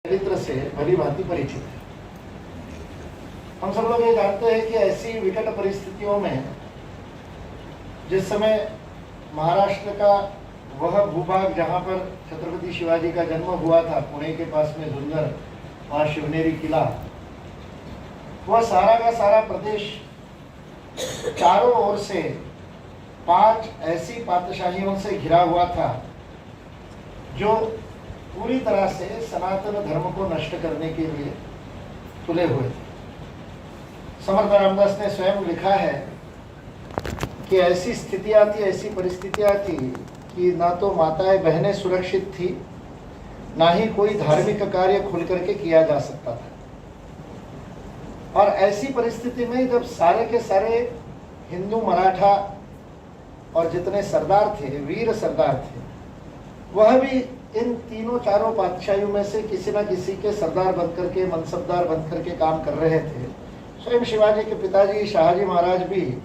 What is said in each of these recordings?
चरित्र से भली भांति परिचित है। हम सब लोग ये जानते हैं कि ऐसी विकट परिस्थितियों में जिस समय महाराष्ट्र का वह भूभाग जहाँ पर छत्रपति शिवाजी का जन्म हुआ था, पुणे के पास में जुन्नर, वहाँ शिवनेरी किला, वह सारा का सारा प्रदेश चारों ओर से 5 ऐसी पातशाहियों से घिरा हुआ था जो पूरी तरह से सनातन धर्म को नष्ट करने के लिए तुले हुए थे। समर्थ रामदास ने स्वयं लिखा है कि ऐसी स्थितियां थी, ऐसी परिस्थितियां थी कि ना तो माताएं बहनें सुरक्षित थी, ना ही कोई धार्मिक कार्य खुल करके किया जा सकता था। और ऐसी परिस्थिति में जब सारे के सारे हिंदू, मराठा और जितने सरदार थे, वीर सरदार थे, वह भी इन तीनों चारों पातशाहियों में से किसी न किसी के सरदार बनकर के, मनसबदार बनकर के काम कर रहे थे। स्वयं शिवाजी के पिताजी शाहजी महाराज भी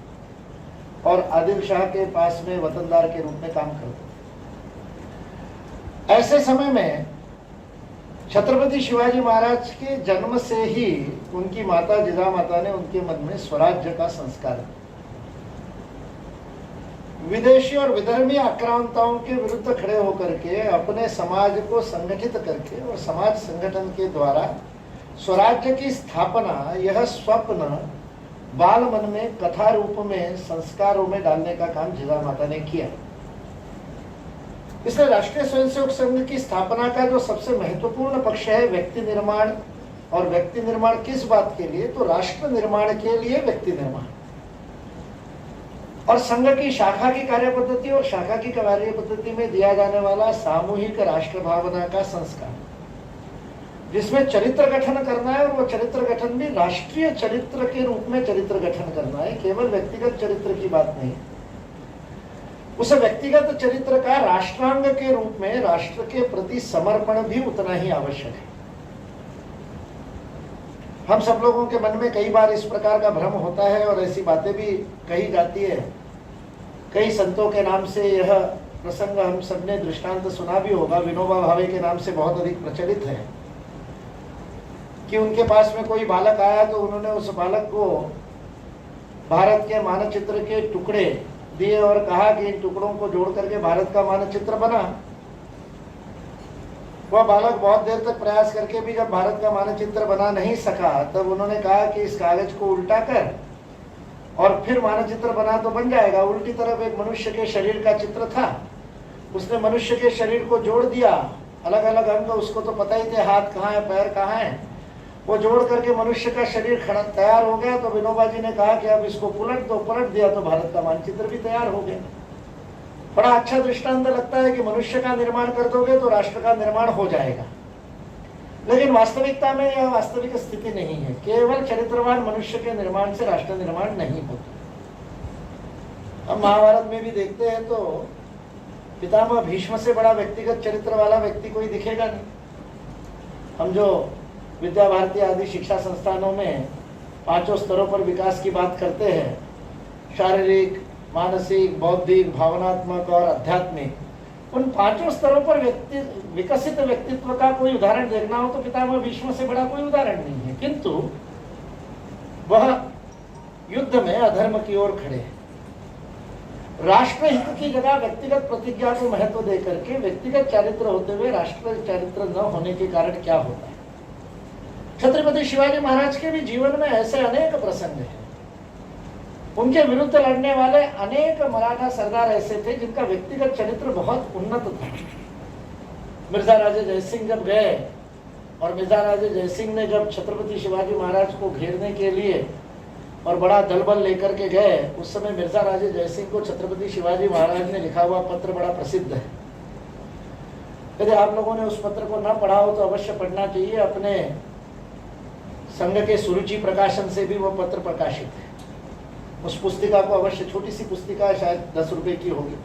और आदिल शाह के पास में वतनदार के रूप में काम करते थे। ऐसे समय में छत्रपति शिवाजी महाराज के जन्म से ही उनकी माता जिजामाता ने उनके मन में स्वराज्य का संस्कार दिया। विदेशी और विधर्मी आक्रांताओं के विरुद्ध खड़े होकर के अपने समाज को संगठित करके और समाज संगठन के द्वारा स्वराज्य की स्थापना, यह स्वप्न बाल मन में कथा रूप में संस्कारों में डालने का काम जिजामाता ने किया। इसलिए राष्ट्रीय स्वयंसेवक संघ की स्थापना का जो सबसे महत्वपूर्ण पक्ष है व्यक्ति निर्माण, और व्यक्ति निर्माण किस बात के लिए, तो राष्ट्र निर्माण के लिए व्यक्ति निर्माण। और संघ की शाखा की कार्य पद्धति और शाखा की कार्य पद्धति में दिया जाने वाला सामूहिक राष्ट्र भावना का संस्कार, जिसमें चरित्र गठन करना है, और वो चरित्र गठन भी राष्ट्रीय चरित्र के रूप में चरित्र गठन करना है, केवल व्यक्तिगत चरित्र की बात नहीं। उस व्यक्तिगत चरित्र का राष्ट्रांग के रूप में राष्ट्र के प्रति समर्पण भी उतना ही आवश्यक है। हम सब लोगों के मन में कई बार इस प्रकार का भ्रम होता है और ऐसी बातें भी कही जाती है। कई संतों के नाम से यह प्रसंग हम सबने दृष्टांत सुना भी होगा, विनोबा भावे के नाम से बहुत अधिक प्रचलित है कि उनके पास में कोई बालक आया तो उन्होंने उस बालक को भारत के मानचित्र के टुकड़े दिए और कहा कि इन टुकड़ों को जोड़ करके भारत का मानचित्र बना। वह बालक बहुत देर तक प्रयास करके भी जब भारत का मानचित्र बना नहीं सका, तब उन्होंने कहा कि इस कागज को उल्टा कर और फिर मानचित्र बना तो बन जाएगा। उल्टी तरफ एक मनुष्य के शरीर का चित्र था, उसने मनुष्य के शरीर को जोड़ दिया, अलग अलग अंग उसको तो पता ही थे, हाथ कहाँ है, पैर कहाँ है, वो जोड़ करके मनुष्य का शरीर खड़ा तैयार हो गया। तो विनोबा जी ने कहा कि अब इसको पलट दो, पलट दिया तो भारत का मानचित्र भी तैयार हो गया। बड़ा अच्छा दृष्टांत लगता है कि मनुष्य का निर्माण कर दोगे तो राष्ट्र का निर्माण हो जाएगा, लेकिन वास्तविकता में यह वास्तविक स्थिति नहीं है। केवल चरित्रवान मनुष्य के निर्माण से राष्ट्र निर्माण नहीं होता। अब महाभारत में भी देखते हैं तो पितामह भीष्म से बड़ा व्यक्तिगत चरित्र वाला व्यक्ति कोई दिखेगा नहीं। हम जो विद्या भारती आदि शिक्षा संस्थानों में 5 स्तरों पर विकास की बात करते हैं, शारीरिक, मानसिक, बौद्धिक, भावनात्मक और आध्यात्मिक, उन 5 स्तरों पर विकसित व्यक्तित्व का कोई उदाहरण देखना हो तो पितामह भीष्म से बड़ा कोई उदाहरण नहीं है। किंतु वह युद्ध में अधर्म की ओर खड़े हैं। राष्ट्र हित की जगह व्यक्तिगत प्रतिज्ञा को महत्व देकर के व्यक्तिगत चरित्र होते हुए राष्ट्र चरित्र न होने के कारण क्या होता है। छत्रपति शिवाजी महाराज के भी जीवन में ऐसे अनेक प्रसंग हैं। उनके विरुद्ध लड़ने वाले अनेक मराठा सरदार ऐसे थे जिनका व्यक्तिगत चरित्र बहुत उन्नत था। मिर्जा राजे जयसिंह जब गए और मिर्जा राजे जयसिंह ने जब छत्रपति शिवाजी महाराज को घेरने के लिए और बड़ा दलबल लेकर के गए, उस समय मिर्जा राजे जयसिंह को छत्रपति शिवाजी महाराज ने लिखा हुआ पत्र बड़ा प्रसिद्ध है। यदि आप लोगों ने उस पत्र को न पढ़ा हो तो अवश्य पढ़ना चाहिए। अपने संघ के सुरुचि प्रकाशन से भी वह पत्र प्रकाशित है। उस पुस्तिका को अवश्य, छोटी सी पुस्तिका शायद 10 रुपए की होगी।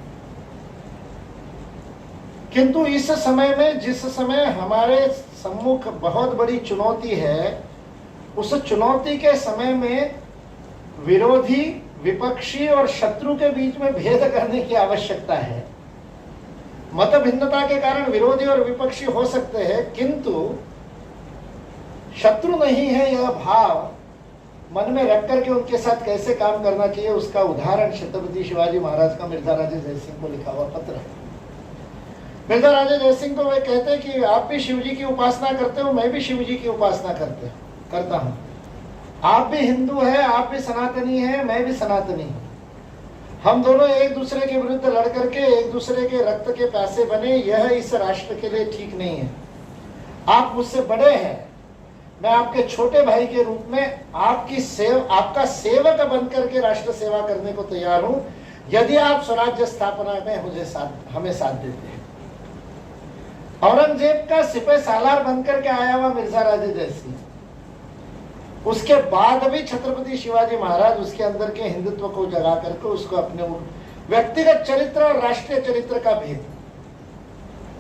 किंतु इस समय में, जिस समय हमारे सम्मुख बहुत बड़ी चुनौती है, उस चुनौती के समय में विरोधी, विपक्षी और शत्रु के बीच में भेद करने की आवश्यकता है। मत भिन्नता के कारण विरोधी और विपक्षी हो सकते हैं, किंतु शत्रु नहीं है, यह भाव मन में रख करके उनके साथ कैसे काम करना चाहिए, उसका उदाहरण छत्रपति शिवाजी महाराज का मिर्जा राजे जयसिंह को लिखा हुआ पत्र है। मिर्जा राजे जयसिंह को वे कहते हैं कि आप भी शिव जी की उपासना करते हो, मैं भी शिव जी की उपासना करता हूँ। आप भी हिंदू है, आप भी सनातनी है, मैं भी सनातनी हूँ। हम दोनों एक दूसरे के विरुद्ध लड़ करके एक दूसरे के रक्त के प्यासे बने, यह इस राष्ट्र के लिए ठीक नहीं है। आप मुझसे बड़े हैं, मैं आपके छोटे भाई के रूप में आपका सेवक बनकर के राष्ट्र सेवा करने को तैयार हूं, यदि आप स्वराज्य स्थापना में हमें साथ देते हैं। औरंगजेब का सिपह सालार बनकर के आया हुआ मिर्जा राजे जयसिंह, उसके बाद भी छत्रपति शिवाजी महाराज उसके अंदर के हिंदुत्व को जगा करके उसको अपने व्यक्तिगत चरित्र और राष्ट्रीय चरित्र का भेद,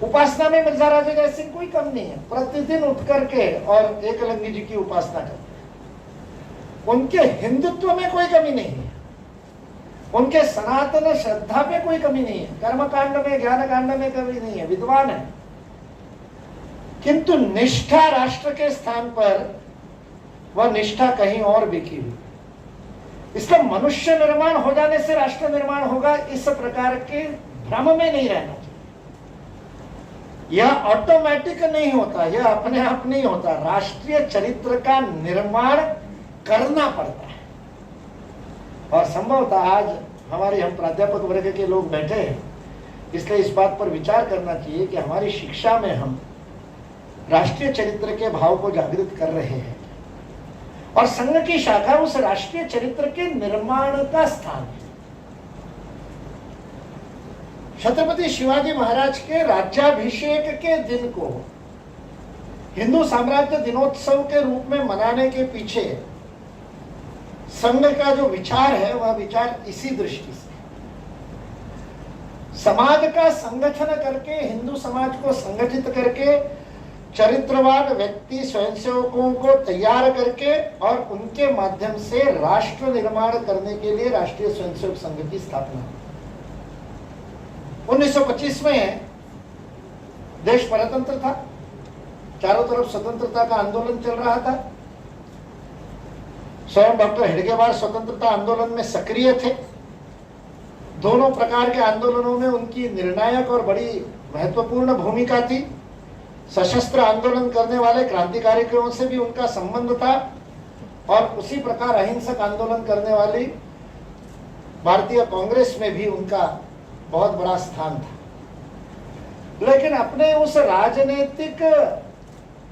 उपासना में मिर्जा राजे जयसिंह कोई कम नहीं है। प्रतिदिन उठ करके और एकलिंगी जी की उपासना करते, उनके हिंदुत्व में कोई कमी नहीं है, उनके सनातन श्रद्धा में कोई कमी नहीं है, कर्मकांड में ज्ञान कांड में कमी नहीं है, विद्वान है। किंतु निष्ठा राष्ट्र के स्थान पर वह निष्ठा कहीं और बिकी हुई। इसका मनुष्य निर्माण हो जाने से राष्ट्र निर्माण होगा, इस प्रकार के भ्रम में नहीं रहना चाहिए। यह ऑटोमेटिक नहीं होता, यह अपने आप नहीं होता, राष्ट्रीय चरित्र का निर्माण करना पड़ता है। और संभवतः आज हम प्राध्यापक वर्ग के लोग बैठे हैं, इसलिए इस बात पर विचार करना चाहिए कि हमारी शिक्षा में हम राष्ट्रीय चरित्र के भाव को जागृत कर रहे हैं, और संघ की शाखा उस राष्ट्रीय चरित्र के निर्माण का स्थान है। छत्रपति शिवाजी महाराज के राज्याभिषेक के दिन को हिंदू साम्राज्य दिनोत्सव के रूप में मनाने के पीछे संघ का जो विचार है, वह विचार इसी दृष्टि से, समाज का संगठन करके, हिंदू समाज को संगठित करके, चरित्रवान व्यक्ति स्वयंसेवकों को तैयार करके और उनके माध्यम से राष्ट्र निर्माण करने के लिए राष्ट्रीय स्वयंसेवक संघ की स्थापना। 1925 में देश परतंत्र था, चारों तरफ स्वतंत्रता का आंदोलन चल रहा था। स्वयं डॉक्टर हेडगेवार स्वतंत्रता आंदोलन में सक्रिय थे। दोनों प्रकार के आंदोलनों में उनकी निर्णायक और बड़ी महत्वपूर्ण भूमिका थी। सशस्त्र आंदोलन करने वाले क्रांतिकारियों से भी उनका संबंध था, और उसी प्रकार अहिंसक आंदोलन करने वाली भारतीय कांग्रेस में भी उनका बहुत बड़ा स्थान था। लेकिन अपने उस राजनीतिक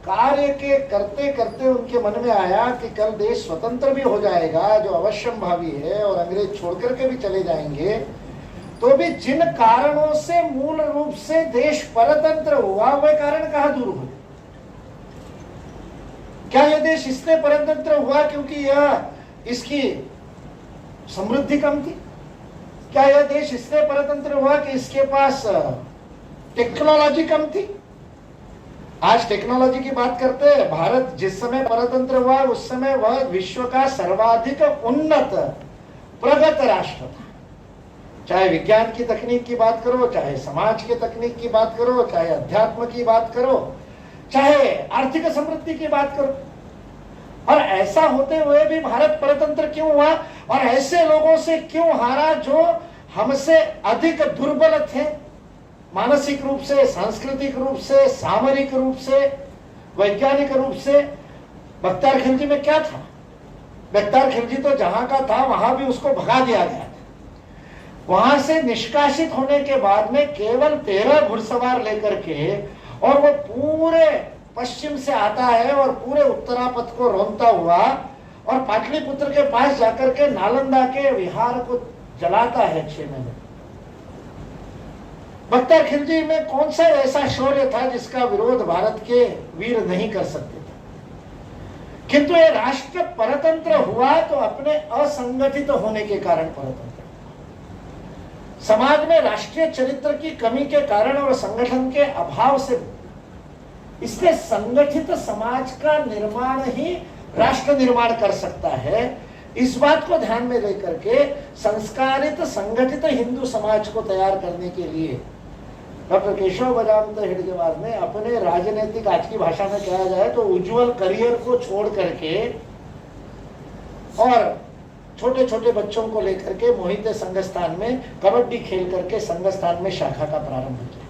कार्य के करते करते उनके मन में आया कि कल देश स्वतंत्र भी हो जाएगा, जो अवश्यंभावी है, और अंग्रेज छोड़कर के भी चले जाएंगे, तो भी जिन कारणों से मूल रूप से देश परतंत्र हुआ, वह कारण कहां दूर हुए? क्या यह देश इसलिए परतंत्र हुआ क्योंकि यह इसकी समृद्धि कम थी? क्या यह देश इसलिए परतंत्र हुआ कि इसके पास टेक्नोलॉजी कम थी? आज टेक्नोलॉजी की बात करते हैं। भारत जिस समय परतंत्र हुआ, उस समय वह विश्व का सर्वाधिक उन्नत प्रगत राष्ट्र था। चाहे विज्ञान की तकनीक की बात करो, चाहे समाज की तकनीक की बात करो, चाहे अध्यात्म की बात करो, चाहे आर्थिक समृद्धि की बात करो। और ऐसा होते हुए भी भारत परतंत्र क्यों हुआ, और ऐसे लोगों से क्यों हारा जो हमसे अधिक दुर्बल थे, मानसिक रूप से, सांस्कृतिक रूप से, सामरिक रूप से, वैज्ञानिक रूप से? बख्तियार खिलजी में क्या था? बख्तियार खिलजी तो जहां का था वहां भी उसको भगा दिया गया था। वहां से निष्कासित होने के बाद में केवल 13 घुड़सवार लेकर के, और वो पूरे पश्चिम से आता है और पूरे उत्तरापथ को रोनता हुआ और पाटलिपुत्र के पास जाकर के नालंदा के विहार को जलाता है 6 महीने। बख्तियार खिलजी में कौन सा ऐसा शौर्य था जिसका विरोध भारत के वीर नहीं कर सकते थे? किंतु ये राष्ट्र परतंत्र हुआ तो अपने असंगठित होने के कारण परतंत्र। समाज में राष्ट्रीय चरित्र की कमी के कारण और संगठन के अभाव से, इसलिए संगठित समाज का निर्माण ही राष्ट्र निर्माण कर सकता है। इस बात को ध्यान में लेकर के संस्कारित संगठित हिंदू समाज को तैयार करने के लिए डॉक्टर केशव बजावंत हेडगेवार ने अपने राजनीतिक, आज की भाषा में कहा जाए तो उज्जवल करियर को छोड़ करके और छोटे छोटे बच्चों को लेकर के मोहिते संघस्थान में कबड्डी खेल करके संघस्थान में शाखा का प्रारंभ किया।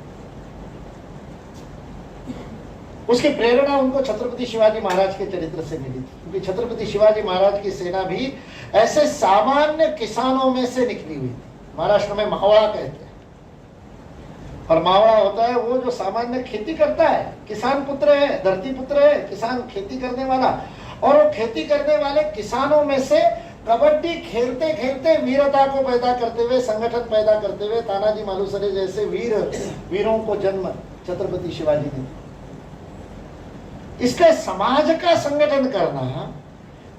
उसकी प्रेरणा उनको छत्रपति शिवाजी महाराज के चरित्र से मिली थी, क्योंकि छत्रपति शिवाजी महाराज की सेना भी ऐसे सामान्य किसानों में से निकली हुई थी। महाराष्ट्र में मावड़ा कहते हैं, और मावड़ा होता है वो जो सामान्य खेती करता है, किसान पुत्र है, धरती पुत्र है, किसान खेती करने वाला। और वो खेती करने वाले किसानों में से कबड्डी खेलते खेलते वीरता को पैदा करते हुए, संगठन पैदा करते हुए तानाजी मालुसरे जैसे वीरों को जन्म छत्रपति शिवाजी ने। इसका समाज का संगठन करना,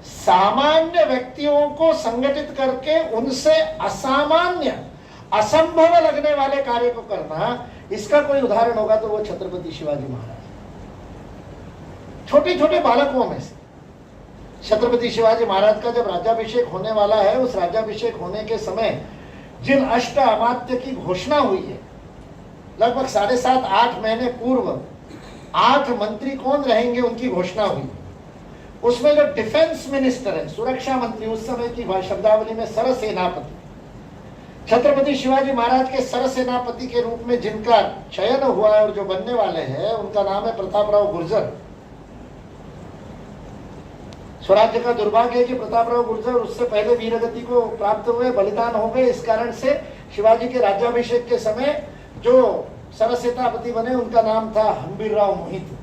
सामान्य व्यक्तियों को संगठित करके उनसे असामान्य, असंभव लगने वाले कार्य को करना, इसका कोई उदाहरण होगा तो वो छत्रपति शिवाजी महाराज। छोटे छोटे बालकों में से छत्रपति शिवाजी महाराज का जब राज्याभिषेक होने वाला है, उस राज्याभिषेक होने के समय जिन अष्ट अमात्य की घोषणा हुई है, लगभग 7.5-8 महीने पूर्व 8 मंत्री कौन रहेंगे उनकी घोषणा हुई। उसमें जो डिफेंस मिनिस्टर है, सुरक्षा मंत्री, उस समय की शब्दावली में सरसेनापति, छत्रपति शिवाजी महाराज के सरसेनापति के रूप में जिनका चयन हुआ है और जो बनने वाले हैं, उनका नाम है प्रतापराव गुर्जर। स्वराज्य का दुर्भाग्य है कि प्रतापराव गुर्जर उससे पहले वीरगति को प्राप्त हुए, बलिदान हो गए। इस कारण से शिवाजी के राज्याभिषेक के समय जो सरसेनापति बने उनका नाम था हंबीरराव मोहित।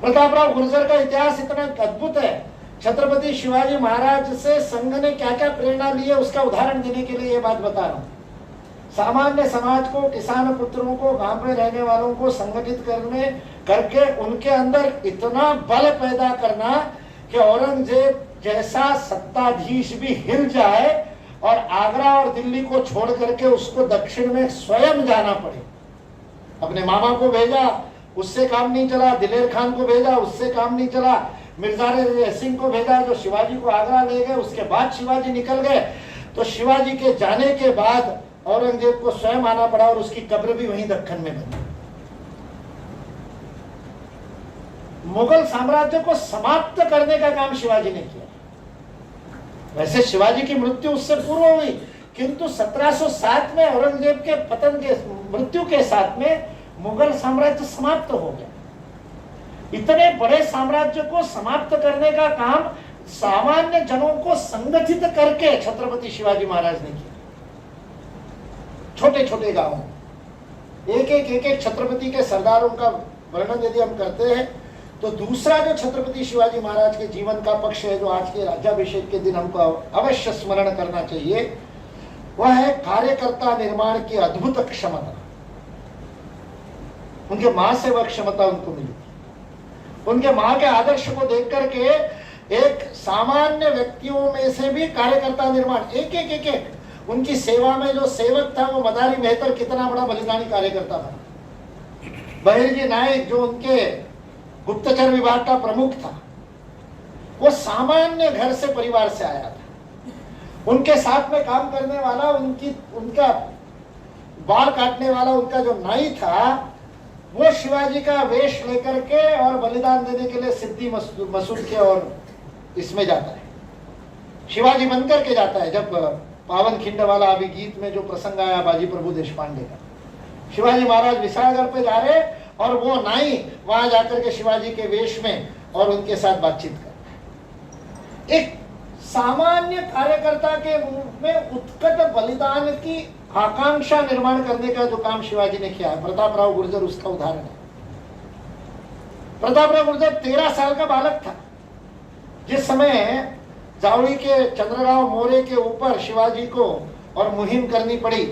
प्रतापराव गुर्जर का इतिहास इतना अद्भुत है। छत्रपति शिवाजी महाराज से संघ ने क्या क्या प्रेरणा ली है उसका उदाहरण देने के लिए ये बात बता रहा हूं। सामान्य समाज को, किसान पुत्रों को, गांव में रहने वालों को संगठित करके उनके अंदर इतना बल पैदा करना कि औरंगजेब जैसा सत्ताधीश भी हिल जाए और आगरा और दिल्ली को छोड़ करके उसको दक्षिण में स्वयं जाना पड़े। अपने मामा को भेजा, उससे काम नहीं चला। दिलेर खान को भेजा, उससे काम नहीं चला। मिर्जा जय सिंह को भेजा जो शिवाजी को आगरा ले गए। उसके बाद शिवाजी निकल गए। तो शिवाजी के जाने के बाद औरंगजेब को स्वयं आना पड़ा और उसकी कब्र भी वहीं दक्कन में बनी। मुगल साम्राज्य को समाप्त करने का काम शिवाजी ने किया। वैसे शिवाजी की मृत्यु उससे पूर्व हुई, किंतु 1707 में औरंगजेब के पतन के मृत्यु के साथ में मुगल साम्राज्य समाप्त हो गया। इतने बड़े साम्राज्य को समाप्त करने का काम सामान्य जनों को संगठित करके छत्रपति शिवाजी महाराज ने किया। छोटे छोटे गांवों, एक एक छत्रपति के सरदारों का वर्णन यदि हम करते हैं तो दूसरा जो छत्रपति शिवाजी महाराज के जीवन का पक्ष है, जो आज के राज्याभिषेक के दिन हमको अवश्य स्मरण करना चाहिए, वह है कार्यकर्ता निर्माण की अद्भुत क्षमता। उनके मां से वह क्षमता उनको मिली। उनके मां के आदर्श को देख करके एक सामान्य व्यक्तियों में से भी कार्यकर्ता निर्माण, एक एक उनकी सेवा में जो सेवक था वो मदारी मेहतर कितना बड़ा बलिदानी कार्यकर्ता था। बहिर्जी नायक जो उनके गुप्तचर विभाग का प्रमुख था, वो सामान्य घर से, परिवार से आया था। उनके साथ में काम करने वाला, उनका बाल काटने वाला उनका जो नाई था, वो शिवाजी का वेश लेकर के और बलिदान देने के लिए सिद्धि मसूद के और इसमें जाता है, शिवाजी बनकर के जाता है। जब पावन खिंड वाला अभी गीत में जो प्रसंग आया बाजी प्रभु देशपांडे का, शिवाजी महाराज विशालगढ़ पे जा रहे और वो नाई वहां जाकर के शिवाजी के वेश में और उनके साथ बातचीत करता है। एक सामान्य कार्यकर्ता के रूप में उत्कट बलिदान की आकांक्षा निर्माण करने का जो काम शिवाजी ने किया है, प्रतापराव गुर्जर उसका उदाहरण है। प्रतापराव गुर्जर 13 साल का बालक था जिस समय जावड़ी के चंद्रराव मौर्य के ऊपर शिवाजी को और मुहिम करनी पड़ी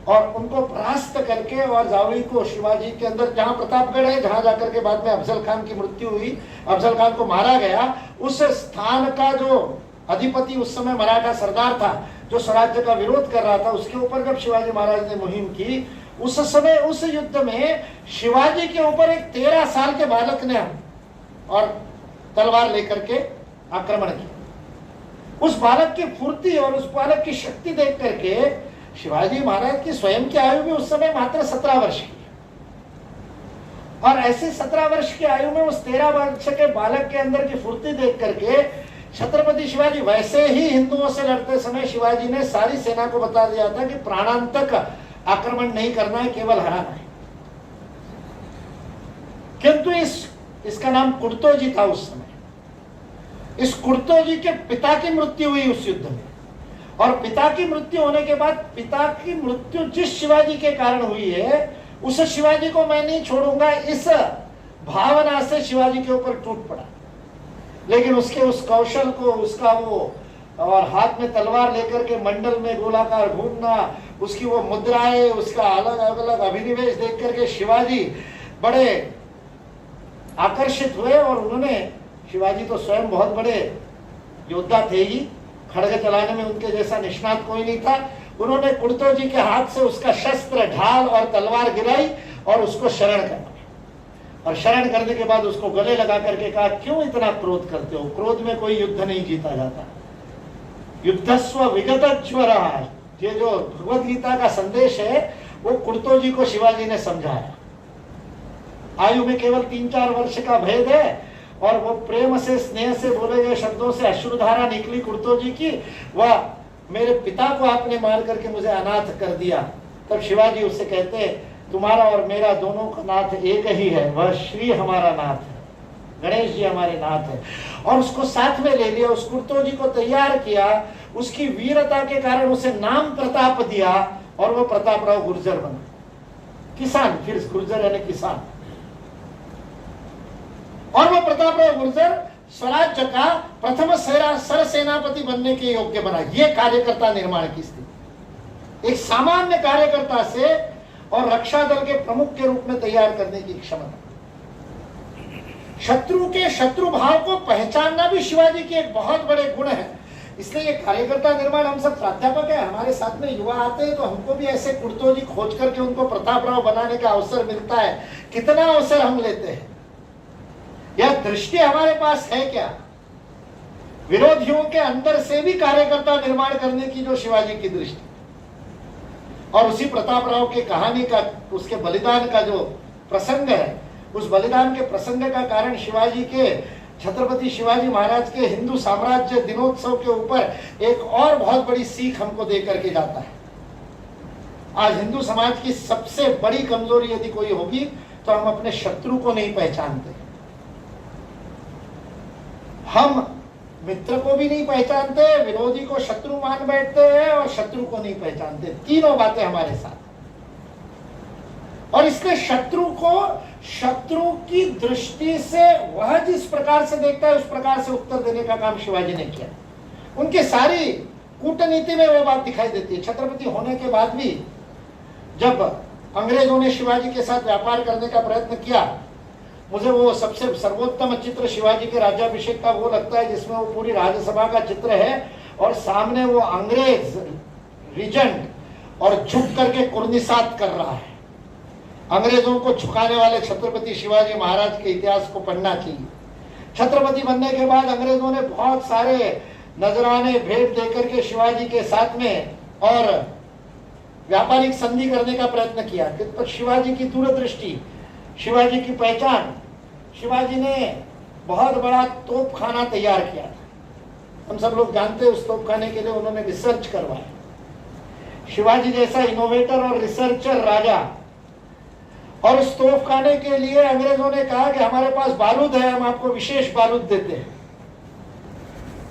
और उनको परास्त करके और जावड़ी को शिवाजी के अंदर, जहां प्रतापगढ़ है, जहां जाकर के बाद में अफजल खान की मृत्यु हुई, अफजल खान को मारा गया, उस स्थान का जो अधिपति उस समय मराठा सरदार था जो स्वराज्य का विरोध कर रहा था, उसके ऊपर जब शिवाजी महाराज ने मुहिम की, उस समय उस युद्ध में शिवाजी के ऊपर एक 13 साल के बालक ने और तलवार लेकर के आक्रमण किया। उस बालक की फुर्ती और उस बालक की शक्ति देख करके शिवाजी महाराज की स्वयं की आयु भी उस समय मात्र 17 वर्ष की, और ऐसे 17 वर्ष की आयु में उस 13 वर्ष के बालक के अंदर की फुर्ती देख करके छत्रपति शिवाजी, वैसे ही हिंदुओं से लड़ते समय शिवाजी ने सारी सेना को बता दिया था कि प्राणांतक आक्रमण नहीं करना है, केवल हराना है। किंतु इसका नाम कुर्तोजी था उस समय। इस कुर्तोजी के पिता की मृत्यु हुई उस युद्ध में, और पिता की मृत्यु होने के बाद, पिता की मृत्यु जिस शिवाजी के कारण हुई है उस शिवाजी को मैं नहीं छोड़ूंगा, इस भावना से शिवाजी के ऊपर टूट पड़ा। लेकिन उसके उस कौशल को, उसका वो, और हाथ में तलवार लेकर के मंडल में गोलाकार घूमना, उसकी वो मुद्राएं, उसका अलग अलग अभिनिवेश देख करके शिवाजी बड़े आकर्षित हुए। और उन्होंने, शिवाजी तो स्वयं बहुत बड़े योद्धा थे ही, खड़ग चलाने में उनके जैसा निष्णात कोई नहीं था। उन्होंने कुर्तोजी के हाथ से उसका शस्त्र, ढाल और तलवार गिराई और उसको शरण कर, और शरण करने के बाद उसको गले लगा करके कहा, क्यों इतना क्रोध करते हो? क्रोध में कोई युद्ध नहीं जीता जाता। युद्धस्व विगत ज्वरः, ये जो भगवत गीता का संदेश है वो कुर्तोजी को शिवाजी ने समझाया। आयु में केवल 3-4 वर्ष का भेद है, और वो प्रेम से, स्नेह से बोले गए शब्दों से अश्रुधारा निकली कुर्तोजी की, वह मेरे पिता को आपने मार करके मुझे अनाथ कर दिया। तब शिवाजी उससे कहते, तुम्हारा और मेरा दोनों का नाथ एक ही है, वह श्री हमारा नाथ है, गणेश जी हमारे नाथ है। और उसको साथ में ले लिया, उस कुर्तोजी को तैयार किया, उसकी वीरता के कारण उसे नाम प्रताप दिया, और वो प्रतापराव गुर्जर बना, किसान। फिर गुर्जर यानी किसान। और वो प्रतापराव गुर्जर स्वराज्य का प्रथम सरसेनापति बनने के योग्य बना। ये कार्यकर्ता निर्माण की स्थिति, एक सामान्य कार्यकर्ता से और रक्षा दल के प्रमुख के रूप में तैयार करने की क्षमता। शत्रु के शत्रु भाव को पहचानना भी शिवाजी के एक बहुत बड़े गुण है। इसलिए ये कार्यकर्ता निर्माण, हम सब प्राध्यापक है, हमारे साथ में युवा आते हैं, तो हमको भी ऐसे कुर्तोजी खोज करके उनको प्रतापराव बनाने का अवसर मिलता है। कितना अवसर हम लेते हैं? यह दृष्टि हमारे पास है क्या? विरोधियों के अंदर से भी कार्यकर्ता निर्माण करने की जो शिवाजी की दृष्टि, और उसी प्रतापराव की कहानी का, उसके बलिदान का जो प्रसंग है, उस बलिदान के प्रसंग का कारण शिवाजी के, छत्रपति शिवाजी महाराज के हिंदू साम्राज्य दिनोत्सव के ऊपर एक और बहुत बड़ी सीख हमको दे करके जाता है। आज हिंदू समाज की सबसे बड़ी कमजोरी यदि कोई होगी तो हम अपने शत्रु को नहीं पहचानते। हम मित्र को भी नहीं पहचानते, विरोधी को शत्रु मान बैठते हैं, और शत्रु को नहीं पहचानते। तीनों बातें हमारे साथ। और इसलिए शत्रु को, शत्रु की दृष्टि से वह जिस प्रकार से देखता है उस प्रकार से उत्तर देने का काम शिवाजी ने किया। उनकी सारी कूटनीति में वो बात दिखाई देती है। छत्रपति होने के बाद भी जब अंग्रेजों ने शिवाजी के साथ व्यापार करने का प्रयत्न किया, मुझे वो सबसे सर्वोत्तम चित्र शिवाजी के राज्याभिषेक का वो लगता है जिसमें वो पूरी राज्यसभा का चित्र है और सामने वो अंग्रेज रिजेंट और झुक करके कुर्निसात कर रहा है। अंग्रेजों को झुकाने वाले छत्रपति शिवाजी महाराज के इतिहास को पढ़ना चाहिए। छत्रपति बनने के बाद अंग्रेजों ने बहुत सारे नजराने भेंट देकर के शिवाजी के साथ में और व्यापारिक संधि करने का प्रयत्न किया, पर शिवाजी की दूरदृष्टि, शिवाजी की पहचान, शिवाजी ने बहुत बड़ा तोपखाना तैयार किया था। हम सब लोग जानते हैं उस तोपखाने के लिए उन्होंने रिसर्च करवाया। शिवाजी जैसा इनोवेटर और रिसर्चर राजा, और उस तोपखाने के लिए अंग्रेजों ने कहा कि हमारे पास बारूद है, हम आपको विशेष बारूद देते हैं।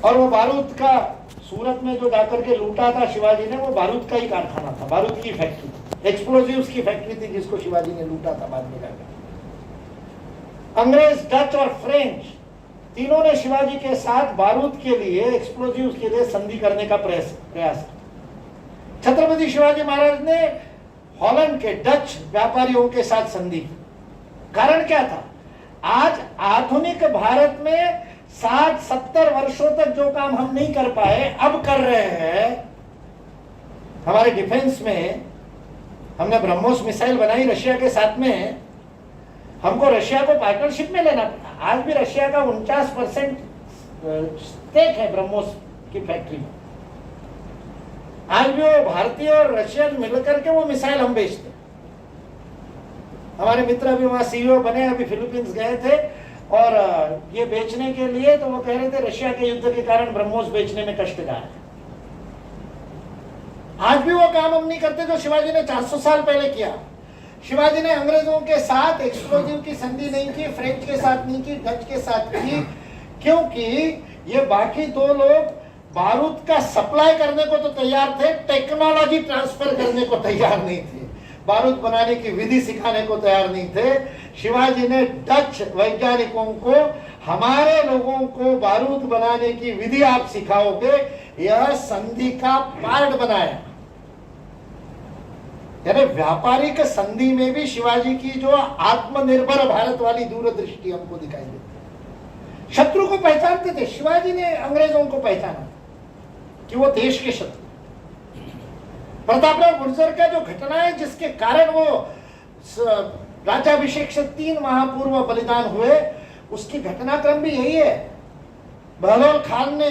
और वो बारूद का सूरत में जो जाकर के लूटा था शिवाजी ने, वो बारूद का ही कारखाना था, बारूद की फैक्ट्री, एक्सप्लोजिव्स की फैक्ट्री थी जिसको शिवाजी ने लूटा था बाद में जाकर। अंग्रेज, डच और फ्रेंच तीनों ने शिवाजी के साथ बारूद के लिए, एक्सप्लोजिव्स के लिए संधि करने का प्रयास किया। छत्रपति शिवाजी महाराज ने हॉलैंड के, डच व्यापारियों के साथ संधि की। कारण क्या था? आज आधुनिक भारत में 60-70 वर्षों तक जो काम हम नहीं कर पाए अब कर रहे हैं। हमारे डिफेंस में हमने ब्रह्मोस मिसाइल बनाई रशिया के साथ में, हमको रशिया को पार्टनरशिप में लेना पड़ा। आज भी रशिया का 49% स्टेक है ब्रह्मोस की फैक्ट्री में। आज भी वो भारतीय और रशियन मिलकर के वो मिसाइल हम बेचते। हमारे मित्र अभी वहां सीईओ बने, अभी फिलीपींस गए थे और ये बेचने के लिए, तो वो कह रहे थे रशिया के युद्ध के कारण ब्रह्मोस बेचने में कष्ट जा है। आज भी वो काम हम नहीं करते जो शिवाजी ने 400 साल पहले किया। शिवाजी ने अंग्रेजों के साथ एक्सप्लोजिव की संधि नहीं की, फ्रेंच के साथ नहीं की, डच के साथ की, क्योंकि ये बाकी दो लोग बारूद का सप्लाई करने को तो तैयार थे, टेक्नोलॉजी ट्रांसफर करने को तैयार नहीं थे, बारूद बनाने की विधि सिखाने को तैयार नहीं थे। शिवाजी ने डच वैज्ञानिकों को, हमारे लोगों को बारूद बनाने की विधि आप सिखाओगे, यह संधि का पार्ट बनाया। यानी व्यापारिक संधि में भी शिवाजी की जो आत्मनिर्भर भारत वाली दूरदृष्टि हमको दिखाई देती। शत्रु को पहचानते थे, शिवाजी ने अंग्रेजों को पहचाना कि वो देश के शत्रु। प्रतापराव गुर्जर का जो घटना है जिसके कारण वो राज्याभिषेक से 3 माह पूर्व बलिदान हुए, उसकी घटनाक्रम भी यही है। बहलोल खान ने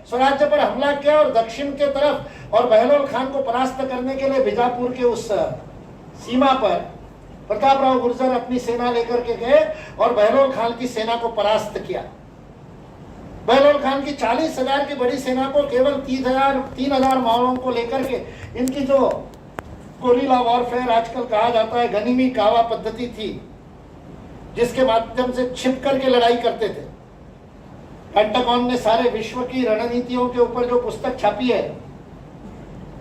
स्वराज्य पर हमला किया और दक्षिण के तरफ, और बहलोल खान को परास्त करने के लिए बीजापुर के उस सीमा पर प्रतापराव गुर्जर अपनी सेना लेकर के गए और बहलोल खान की सेना को परास्त किया। बहलोल खान की 40,000 की बड़ी सेना को केवल 3,000 माओवादियों को लेकर के, इनकी जो गोरिल्ला वॉरफेयर आजकल कहा जाता है, गनीमी कावा पद्धति थी जिसके माध्यम से छिप करके लड़ाई करते थे। पेंटागन ने सारे विश्व की रणनीतियों के ऊपर जो पुस्तक छापी है,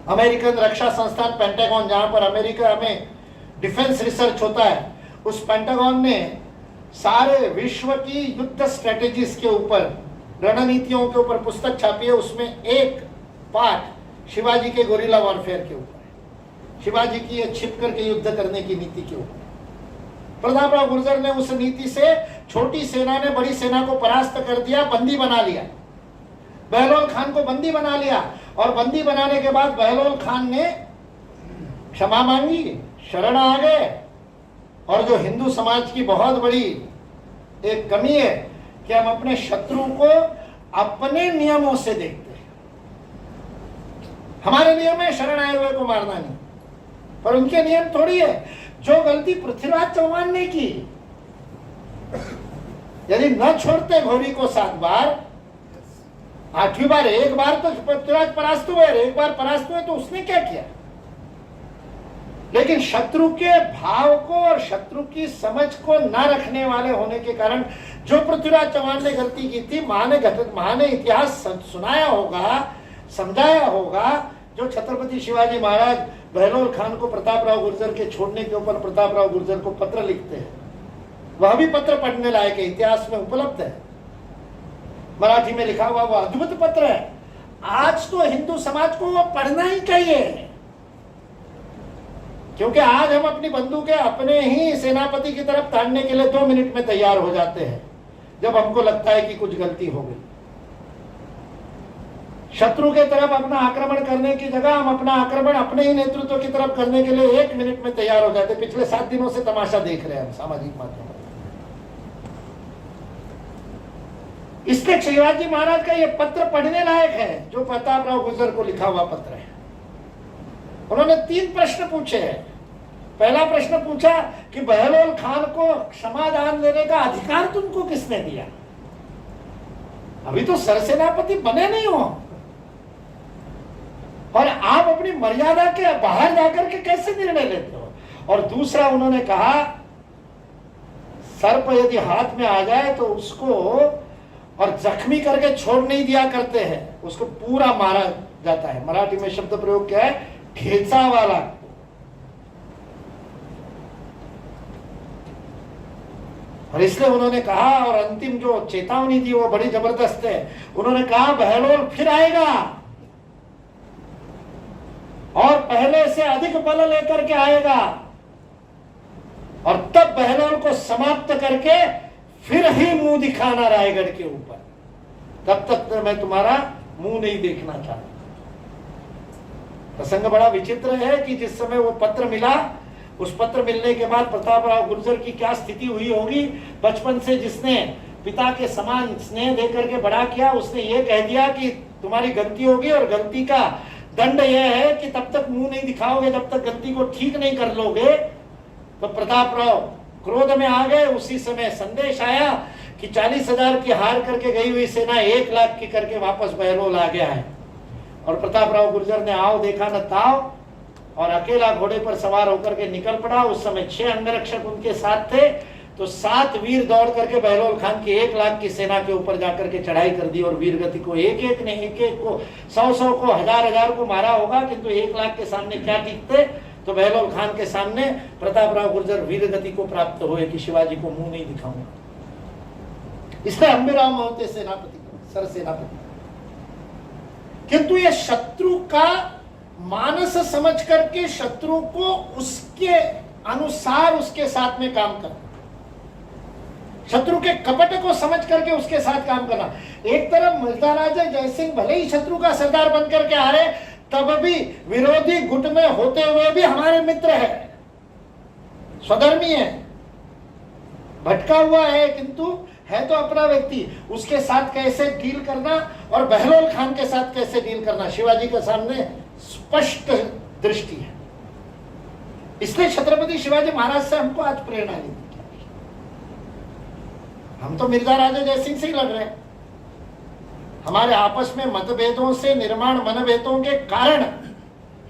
अमेरिकन रक्षा संस्थान पेंटागन, जहां पर अमेरिका में डिफेंस रिसर्च होता है, उस पेंटागन ने सारे विश्व की युद्ध स्ट्रेटेजीज के ऊपर, रणनीतियों के ऊपर पुस्तक छापी है। उसमें एक पार्ट शिवाजी के गोरिल्ला वॉरफेयर के ऊपर है, शिवाजी की ये छिप करके युद्ध करने की नीति के ऊपर। प्रतापराव गुर्जर ने उस नीति से छोटी सेना ने बड़ी सेना को परास्त कर दिया, बंदी बना लिया, बहलोल खान को बंदी बना लिया। और बंदी बनाने के बाद बहलोल खान ने क्षमा मांगी, शरण आ गए। और जो हिंदू समाज की बहुत बड़ी एक कमी है कि हम अपने शत्रु को अपने नियमों से देखते हैं। हमारे नियम है शरण आए हुए को मारना नहीं, पर उनके नियम थोड़ी है। जो गलती पृथ्वीराज चौहान ने की, यदि न छोड़ते घोरी को 7 बार, 8वीं बार, एक बार तो पृथ्वीराज परास्त हुए, एक बार परास्त हुए तो उसने क्या किया? लेकिन शत्रु के भाव को और शत्रु की समझ को न रखने वाले होने के कारण जो पृथ्वीराज चौहान ने गलती की थी, मां ने इतिहास सुनाया होगा, समझाया होगा। जो छत्रपति शिवाजी महाराज बहलोल खान को प्रतापराव गुर्जर के छोड़ने के ऊपर प्रतापराव गुर्जर को पत्र लिखते हैं, वह भी पत्र पढ़ने लायक है, इतिहास में उपलब्ध है, मराठी में लिखा हुआ वो अद्भुत पत्र है। आज तो हिंदू समाज को वो पढ़ना ही चाहिए, क्योंकि आज हम अपनी बंदूकें अपने ही सेनापति की तरफ ताड़ने के लिए 2 मिनट में तैयार हो जाते हैं जब हमको लगता है कि कुछ गलती हो गई। शत्रु के तरफ अपना आक्रमण करने की जगह हम अपना आक्रमण अपने ही नेतृत्व की तरफ करने के लिए 1 मिनट में तैयार हो जाते। पिछले 7 दिनों से तमाशा देख रहे हैं हम सामाजिक माध्यमों पर। इसलिए शिवाजी महाराज का यह पत्र पढ़ने लायक है, जो प्रतापराव गुर्जर को लिखा हुआ पत्र है। उन्होंने 3 प्रश्न पूछे हैं। पहला प्रश्न पूछा कि बहलोल खान को क्षमादान देने का अधिकार तुमको किसने दिया? अभी तो सरसेनापति बने नहीं हो और आप अपनी मर्यादा के बाहर जाकर के कैसे निर्णय लेते हो? और दूसरा उन्होंने कहा, सर्प यदि हाथ में आ जाए तो उसको और जख्मी करके छोड़ नहीं दिया करते हैं, उसको पूरा मारा जाता है। मराठी में शब्द प्रयोग क्या है? ठेचा वाला। और इसलिए उन्होंने कहा, और अंतिम जो चेतावनी थी वो बड़ी जबरदस्त है। उन्होंने कहा बहलोल फिर आएगा और पहले से अधिक बल लेकर के आएगा, और तब बहलोल को समाप्त करके फिर ही मुंह दिखाना रायगढ़ के ऊपर। तब तक मैं तुम्हारा मुंह नहीं देखना चाहता। प्रसंग बड़ा विचित्र है कि जिस समय वो पत्र मिला, उस पत्र मिलने के बाद प्रतापराव गुर्जर की क्या स्थिति हुई होगी। बचपन से जिसने पिता के समान स्नेह देकर के बड़ा किया, उसने ये कह दिया कि तुम्हारी गलती होगी और गलती का दंड यह है कि तब तक मुंह नहीं दिखाओगे, जब तक गलती को ठीक नहीं कर लोगे। तो प्रतापराव क्रोध में आ गए। उसी समय संदेश आया कि 40,000 की हार करके गई हुई सेना 1 लाख की करके वापस बहलोल आ गया है। और प्रतापराव गुर्जर ने आओ देखा न ताव, और अकेला घोड़े पर सवार होकर के निकल पड़ा। उस समय 6 अंगरक्षक उनके साथ थे। तो 7 वीर दौड़ करके बहलोल खान की 1 लाख की सेना के ऊपर जाकर के चढ़ाई कर दी। और वीरगति को एक एक को 100 को 1000 को मारा होगा, किंतु 1 लाख के सामने क्या टिकते। तो बहलोल खान के सामने प्रतापराव गुर्जर वीरगति को प्राप्त हुए कि शिवाजी को मुंह नहीं दिखाऊंगा। इसलिए अंबिराव महोदय सेनापति, सर सेनापति। किंतु ये शत्रु का मानस समझ करके शत्रु को उसके अनुसार उसके साथ में काम करना, शत्रु के कपट को समझ करके उसके साथ काम करना। एक तरफ महाराजा जयसिंह भले ही शत्रु का सरदार बनकर के आ रहे, तब भी विरोधी गुट में होते हुए भी हमारे मित्र है, स्वधर्मी है, भटका हुआ है, किंतु है तो अपना व्यक्ति। उसके साथ कैसे डील करना और बहलोल खान के साथ कैसे डील करना, शिवाजी के सामने स्पष्ट दृष्टि है। इसलिए छत्रपति शिवाजी महाराज से हमको आज प्रेरणा लेनी। हम तो मिर्जा राजा जयसिंह से ही लड़ रहे हैं। हमारे आपस में मतभेदों से निर्माण मनभेदों के कारण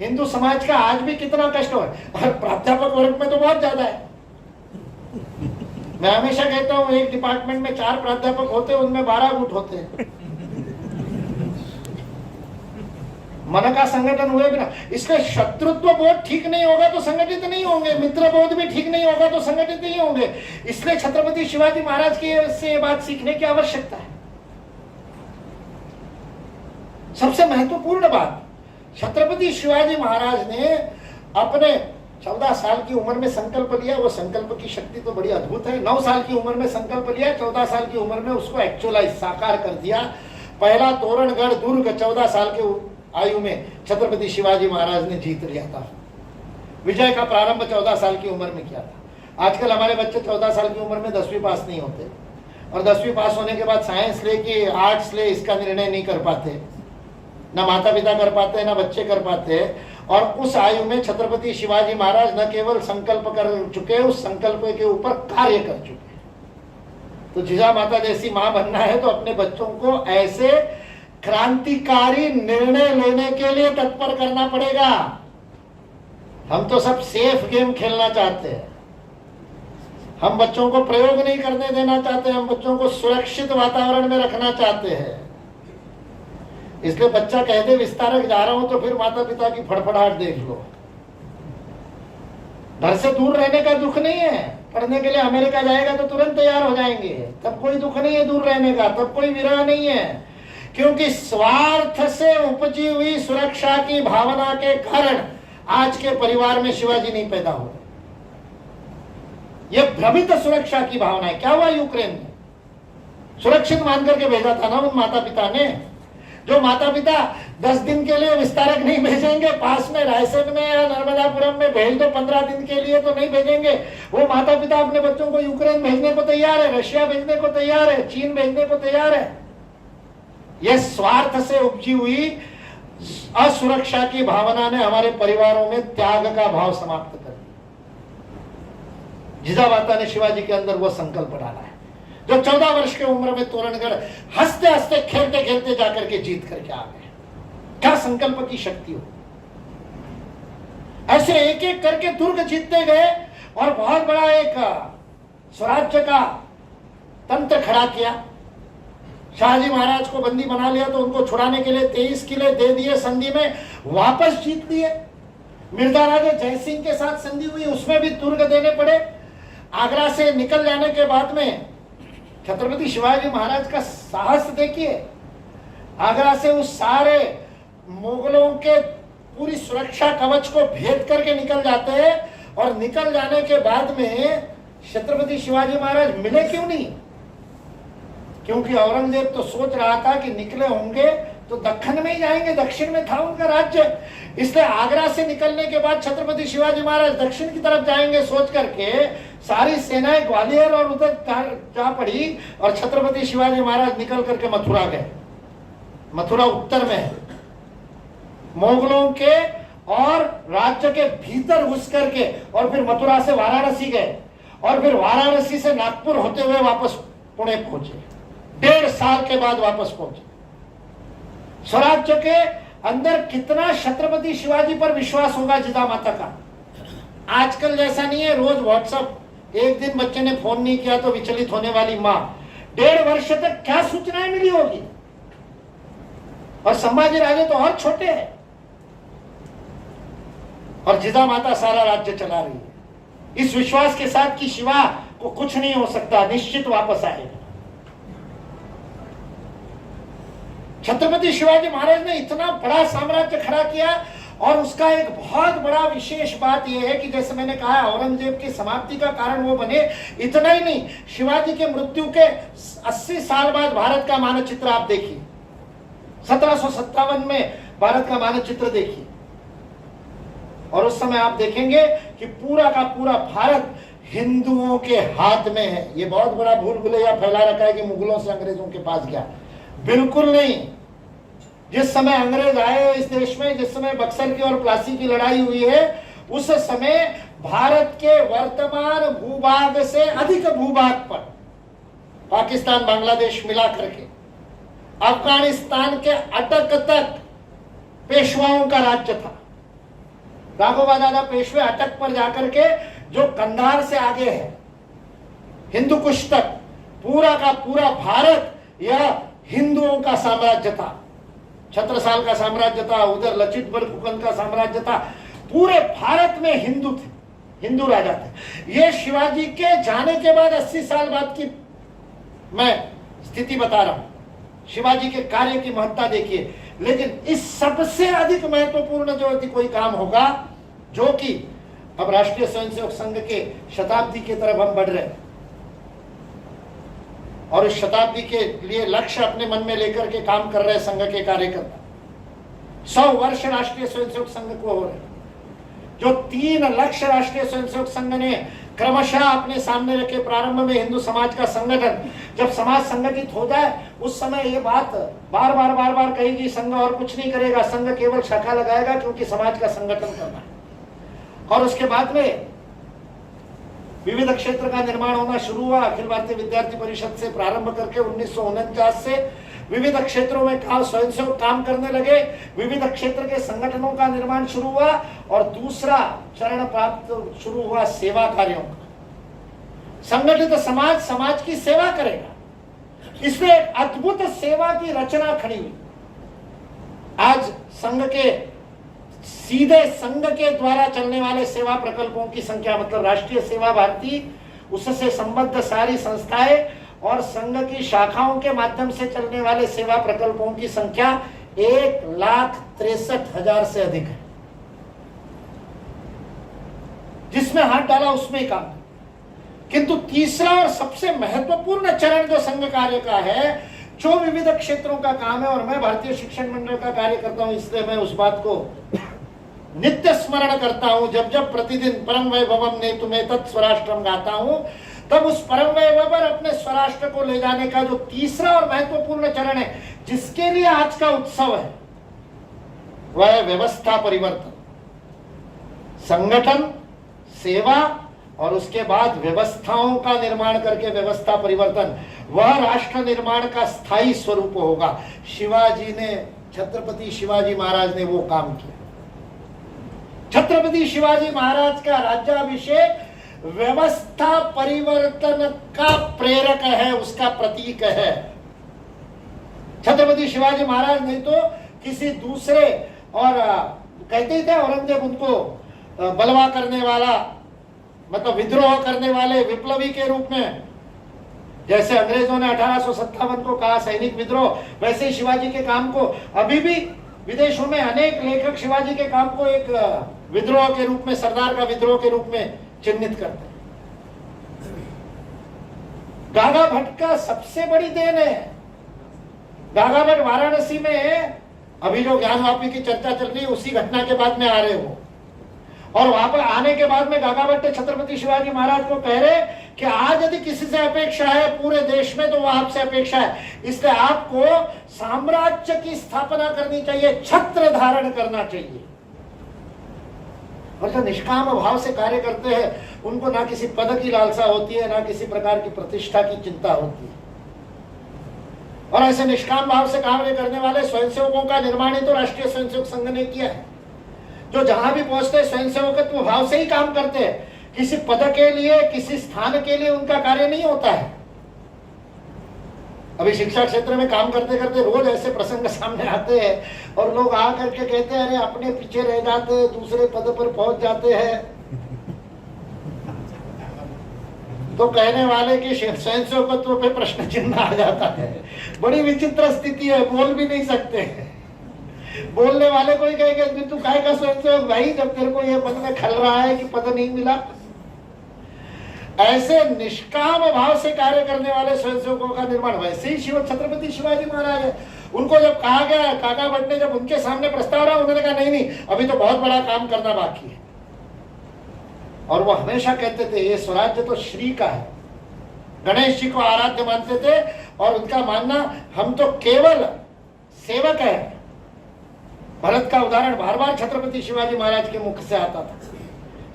हिंदू समाज का आज भी कितना कष्ट हो है, और प्राध्यापक वर्ग में तो बहुत ज्यादा है। मैं हमेशा कहता हूं एक डिपार्टमेंट में 4 प्राध्यापक होते, उनमें 12 गुट होते हैं। मन का संगठन हुए बिना, इसलिए शत्रुत्व बोध ठीक नहीं होगा तो संगठित नहीं होंगे, मित्र बोध भी ठीक नहीं होगा तो संगठित नहीं होंगे। इसलिए छत्रपति शिवाजी महाराज की से बात सीखने की आवश्यकता है। सबसे महत्वपूर्ण बात, छत्रपति शिवाजी महाराज ने अपने 14 साल की उम्र में संकल्प लिया। वो संकल्प की शक्ति तो बड़ी अद्भुत है। 9 साल की उम्र में संकल्प लिया, 14 साल की उम्र में उसको एक्चुअलाइज साकार कर दिया। पहला तोरणगढ़ दुर्ग 14 साल के आयु में छत्रपति शिवाजी महाराज ने जीत लिया था। विजय का प्रारंभ 14 साल की उम्र में किया था। आजकल हमारे बच्चे 14 साल की उम्र में 10वीं पास नहीं होते, और 10वीं पास होने के बाद साइंस ले कि आर्ट्स ले, इसका निर्णय नहीं कर पाते। ना माता पिता कर पाते, ना बच्चे कर पाते। और उस आयु में छत्रपति शिवाजी महाराज न केवल संकल्प कर चुके, उस संकल्प के ऊपर कार्य कर चुके। तो जिजा माता जैसी मां बनना है तो अपने बच्चों को ऐसे क्रांतिकारी निर्णय लेने के लिए तत्पर करना पड़ेगा। हम तो सब सेफ गेम खेलना चाहते हैं, हम बच्चों को प्रयोग नहीं करने देना चाहते, हम बच्चों को सुरक्षित वातावरण में रखना चाहते हैं। इसलिए बच्चा कह दे विस्तारक जा रहा हूं तो फिर माता पिता की फड़फड़ाहट देख लो। घर से दूर रहने का दुख नहीं है, पढ़ने के लिए अमेरिका जाएगा तो तुरंत तैयार हो जाएंगे, तब कोई दुख नहीं है दूर रहने का, तब कोई विरह नहीं है। क्योंकि स्वार्थ से उपजी हुई सुरक्षा की भावना के कारण आज के परिवार में शिवाजी नहीं पैदा हो रहे। यह भ्रमित सुरक्षा की भावना है। क्या हुआ यूक्रेन में, सुरक्षित मान करके भेजा था ना उन माता पिता ने। जो माता पिता 10 दिन के लिए विस्तारक नहीं भेजेंगे, पास में रायसेन में या नर्मदापुरम में भेज दो 15 दिन के लिए तो नहीं भेजेंगे। वो माता पिता अपने बच्चों को यूक्रेन भेजने को तैयार है, रशिया भेजने को तैयार है, चीन भेजने को तैयार है। यह स्वार्थ से उपजी हुई असुरक्षा की भावना ने हमारे परिवारों में त्याग का भाव समाप्त कर दिया। जिजामाता ने शिवाजी के अंदर वो संकल्प डाला है जो 14 वर्ष की उम्र में तोरणगढ़ हंसते हंसते खेलते खेलते जाकर के जीत करके आ गए। क्या संकल्प की शक्ति हो। ऐसे एक एक करके दुर्ग जीतते गए और बहुत बड़ा एक स्वराज्य का तंत्र खड़ा किया। शाहजी महाराज को बंदी बना लिया तो उनको छुड़ाने के लिए 23 किले दे दिए, संधि में वापस जीत लिए। मिर्जा राजा जयसिंह के साथ संधि हुई, उसमें भी दुर्ग देने पड़े। आगरा से निकल जाने के बाद में छत्रपति शिवाजी महाराज का साहस देखिए। आगरा से उस सारे मुगलों के पूरी सुरक्षा कवच को भेद करके निकल जाते हैं, और निकल जाने के बाद में छत्रपति शिवाजी महाराज मिले क्यों नहीं? क्योंकि औरंगजेब तो सोच रहा था कि निकले होंगे तो दक्षिण में ही जाएंगे, दक्षिण में था उनका राज्य। इसलिए आगरा से निकलने के बाद छत्रपति शिवाजी महाराज दक्षिण की तरफ जाएंगे सोच करके सारी सेनाएं ग्वालियर और उधर जा पड़ी, और छत्रपति शिवाजी महाराज निकल करके मथुरा गए। मथुरा उत्तर में है, मुगलों के और राज्य के भीतर घुस करके, और फिर मथुरा से वाराणसी गए, और फिर वाराणसी से नागपुर होते हुए वापस पुणे पहुंचे। 1.5 साल के बाद वापस पहुंचे। स्वराज्य के अंदर कितना छत्रपति शिवाजी पर विश्वास होगा जिजामाता का। आजकल जैसा नहीं है, रोज व्हाट्सएप, एक दिन बच्चे ने फोन नहीं किया तो विचलित होने वाली मां। 1.5 वर्ष तक क्या सूचनाएं मिली होगी। और संभाजी राजे तो और छोटे हैं, और जिजामाता सारा राज्य चला रही है इस विश्वास के साथ कि शिवा को कुछ नहीं हो सकता, निश्चित वापस आएगा। छत्रपति शिवाजी महाराज ने इतना बड़ा साम्राज्य खड़ा किया, और उसका एक बहुत बड़ा विशेष बात यह है कि जैसे मैंने कहा, औरंगजेब की समाप्ति का कारण वो बने। इतना ही नहीं, शिवाजी के मृत्यु के 80 साल बाद भारत का मानचित्र आप देखिए, 1757 में भारत का मानचित्र देखिए, और उस समय आप देखेंगे कि पूरा का पूरा भारत हिंदुओं के हाथ में है। ये बहुत बड़ा भूल भुलैया फैला रखा है कि मुगलों से अंग्रेजों के पास गया, बिल्कुल नहीं। जिस समय अंग्रेज आए इस देश में, जिस समय बक्सर की और प्लासी की लड़ाई हुई है, उस समय भारत के वर्तमान भूभाग से अधिक भूभाग पर पाकिस्तान, बांग्लादेश मिला करके अफगानिस्तान के अटक तक पेशवाओं का राज्य था। राघोबा दादा पेशवे अटक पर जाकर के, जो कंधार से आगे है, हिंदू कुश तक, पूरा का पूरा भारत यह हिंदुओं का साम्राज्य था। छत्रसाल का साम्राज्य था, उधर लचित बरफुकन का साम्राज्य था। पूरे भारत में हिंदू थे, हिंदू राजा थे। ये शिवाजी के जाने के बाद 80 साल बाद की मैं स्थिति बता रहा हूं। शिवाजी के कार्य की महत्ता देखिए। लेकिन इस सबसे अधिक महत्वपूर्ण जो यदि कोई काम होगा, जो कि अब राष्ट्रीय स्वयंसेवक संघ के शताब्दी की तरफ हम बढ़ रहे हैं, और इस शताब्दी के लिए लक्ष्य अपने मन में लेकर के काम कर रहे संघ के कार्यकर्ता। 100 वर्ष राष्ट्रीय स्वयंसेवक संघ को हो रहे, जो 3 लक्ष्य राष्ट्रीय स्वयंसेवक संघ ने क्रमशः अपने सामने रखे। प्रारंभ में हिंदू समाज का संगठन, जब समाज संगठित हो जाए उस समय ये बात बार बार कहेगी, संघ और कुछ नहीं करेगा, संघ केवल शाखा लगाएगा क्योंकि समाज का संगठन करना है। और उसके बाद में विविध क्षेत्र का निर्माण होना शुरू हुआ। अखिल भारतीय विद्यार्थी परिषद से प्रारंभ करके 1949 से विविध क्षेत्रों में स्वयंसेवक काम करने लगे। विविध क्षेत्र के संगठनों का निर्माण शुरू हुआ, और दूसरा चरण प्राप्त शुरू हुआ सेवा कार्यों का। संगठित समाज समाज की सेवा करेगा, इसमें एक अद्भुत सेवा की रचना खड़ी हुई। आज संघ के सीधे संघ के द्वारा चलने वाले सेवा प्रकल्पों की संख्या, मतलब राष्ट्रीय सेवा भारती, उससे संबद्ध सारी संस्थाएं और संघ की शाखाओं के माध्यम से चलने वाले सेवा प्रकल्पों की संख्या 1,63,000 से अधिक है। जिसमें हाथ डाला उसमें काम। किंतु तीसरा और सबसे महत्वपूर्ण चरण जो संघ कार्य का है, जो विविध क्षेत्रों का काम है, और मैं भारतीय शिक्षण मंडल का कार्य करता हूं, इसलिए मैं उस बात को नित्य स्मरण करता हूं। जब जब प्रतिदिन परम वैभवम ने तुम्हें तत्स्वराष्ट्रम गाता हूं, तब उस परम वैभव पर अपने स्वराष्ट्र को ले जाने का जो तीसरा और महत्वपूर्ण चरण है, जिसके लिए आज का उत्सव है, वह है व्यवस्था परिवर्तन। संगठन, सेवा, और उसके बाद व्यवस्थाओं का निर्माण करके व्यवस्था परिवर्तन, वह राष्ट्र निर्माण का स्थायी स्वरूप होगा। शिवाजी ने, छत्रपति शिवाजी महाराज ने वो काम किया। छत्रपति शिवाजी महाराज का राज्याभिषेक व्यवस्था परिवर्तन का प्रेरक है, उसका प्रतीक है। छत्रपति शिवाजी महाराज नहीं तो किसी दूसरे, और कहते ही थे औरंगजेब उनको बलवा करने वाला, मतलब विद्रोह करने वाले विप्लवी के रूप में, जैसे अंग्रेजों ने 1857 को कहा सैनिक विद्रोह, वैसे ही शिवाजी के काम को अभी भी विदेशों में अनेक लेखक शिवाजी के काम को एक विद्रोह के रूप में, सरदार का विद्रोह के रूप में चिन्हित करते हैं। गागा भट्ट का सबसे बड़ी देन है। गागा भट्ट वाराणसी में, अभी जो ज्ञानवापी की चर्चा चल रही है, उसी घटना के बाद में आ रहे हो, और वहां पर आने के बाद में गागाभट्ट छत्रपति शिवाजी महाराज को कह रहे कि आज यदि किसी से अपेक्षा है पूरे देश में तो वह आपसे अपेक्षा है, इसलिए आपको साम्राज्य की स्थापना करनी चाहिए, छत्र धारण करना चाहिए। और जो निष्काम भाव से कार्य करते हैं उनको ना किसी पद की लालसा होती है, ना किसी प्रकार की प्रतिष्ठा की चिंता होती है। और ऐसे निष्काम भाव से कार्य करने वाले स्वयंसेवकों का निर्माण ही तो राष्ट्रीय स्वयंसेवक संघ ने किया है, जो जहां भी पहुंचते हैं स्वयंसेवकत्व भाव से ही काम करते हैं। किसी पद के लिए, किसी स्थान के लिए उनका कार्य नहीं होता है। अभी शिक्षा क्षेत्र में काम करते करते रोज ऐसे प्रसंग सामने आते हैं और लोग आ करके कहते हैं अरे अपने पीछे रह जाते हैं, दूसरे पद पर पहुंच जाते हैं। तो कहने वाले की स्वयंसेवकत्व पे प्रश्न चिन्ह आ जाता है। बड़ी विचित्र स्थिति है, बोल भी नहीं सकते। बोलने वाले को ही कहेंगे तू काहे का स्वयंसेवक भाई, जब तेरे को ये मन में खल रहा है कि पद नहीं मिला। ऐसे निष्काम भाव से कार्य करने वाले स्वयंसेवकों का निर्माण, वैसे ही छत्रपति शिवाजी महाराज है। उनको जब कहा गया, गागाभट्ट ने जब उनके सामने प्रस्ताव रहा, उन्होंने कहा नहीं अभी तो बहुत बड़ा काम करना बाकी है। और वो हमेशा कहते थे ये स्वराज्य तो श्री का है, गणेश जी को आराध्य मानते थे और उनका मानना हम तो केवल सेवक है। भरत का उदाहरण बार बार छत्रपति शिवाजी महाराज के मुख से आता था।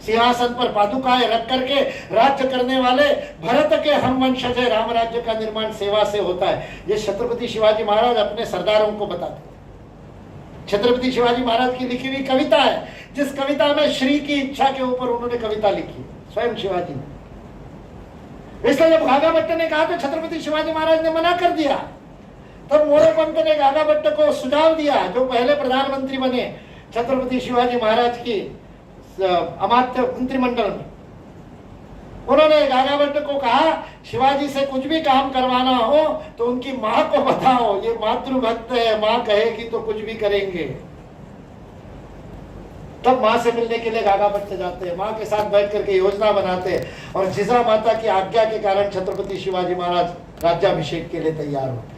सिंहासन पर पादुकाएं रख करके राज्य करने वाले भरत के हम वंशज है, राम राज्य का निर्माण सेवा से होता है। ये छत्रपति शिवाजी महाराज अपने सरदारों को बताते। छत्रपति शिवाजी महाराज की लिखी हुई कविता है, जिस कविता में श्री की इच्छा के ऊपर उन्होंने कविता लिखी, स्वयं शिवाजी ने। इसलिए जब गागाभट्ट ने कहा तो छत्रपति शिवाजी महाराज ने मना कर दिया। तब मोरोपंत ने गागाभट्ट को सुझाव दिया, जो पहले प्रधानमंत्री बने छत्रपति शिवाजी महाराज की अमात्य मंत्रिमंडल में। उन्होंने गागाभट्ट को कहा शिवाजी से कुछ भी काम करवाना हो तो उनकी मां को बताओ, ये मातृभक्त है, मां कहेगी तो कुछ भी करेंगे। तब मां से मिलने के लिए गागाभट्ट जाते हैं, मां के साथ बैठ करके योजना बनाते हैं और जिजा माता की आज्ञा के कारण छत्रपति शिवाजी महाराज राज्याभिषेक के लिए तैयार होते हैं।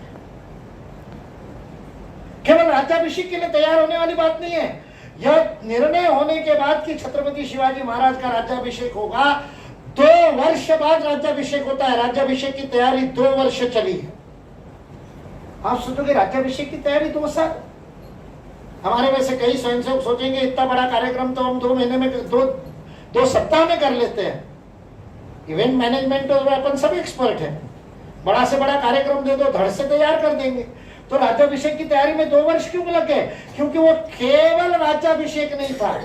केवल राज्याभिषेक के लिए तैयार होने वाली बात नहीं है, यह निर्णय होने के बाद कि छत्रपति शिवाजी महाराज का राज्याभिषेक होगा, 2 वर्ष बाद राज्याभिषेक होता है। राज्याभिषेक की तैयारी 2 वर्ष चली है। आप सोचोगे राज्याभिषेक की तैयारी 2 साल? हमारे वैसे कई स्वयंसेवक सोचेंगे इतना बड़ा कार्यक्रम तो हम 2 महीने में, 2 सप्ताह में कर लेते हैं। इवेंट मैनेजमेंट और अपन सब एक्सपर्ट है, बड़ा से बड़ा कार्यक्रम दे दो, धड़ से तैयार कर देंगे। तो राज्याभिषेक की तैयारी में 2 वर्ष क्यों लगे? क्योंकि वो केवल राज्याभिषेक नहीं था,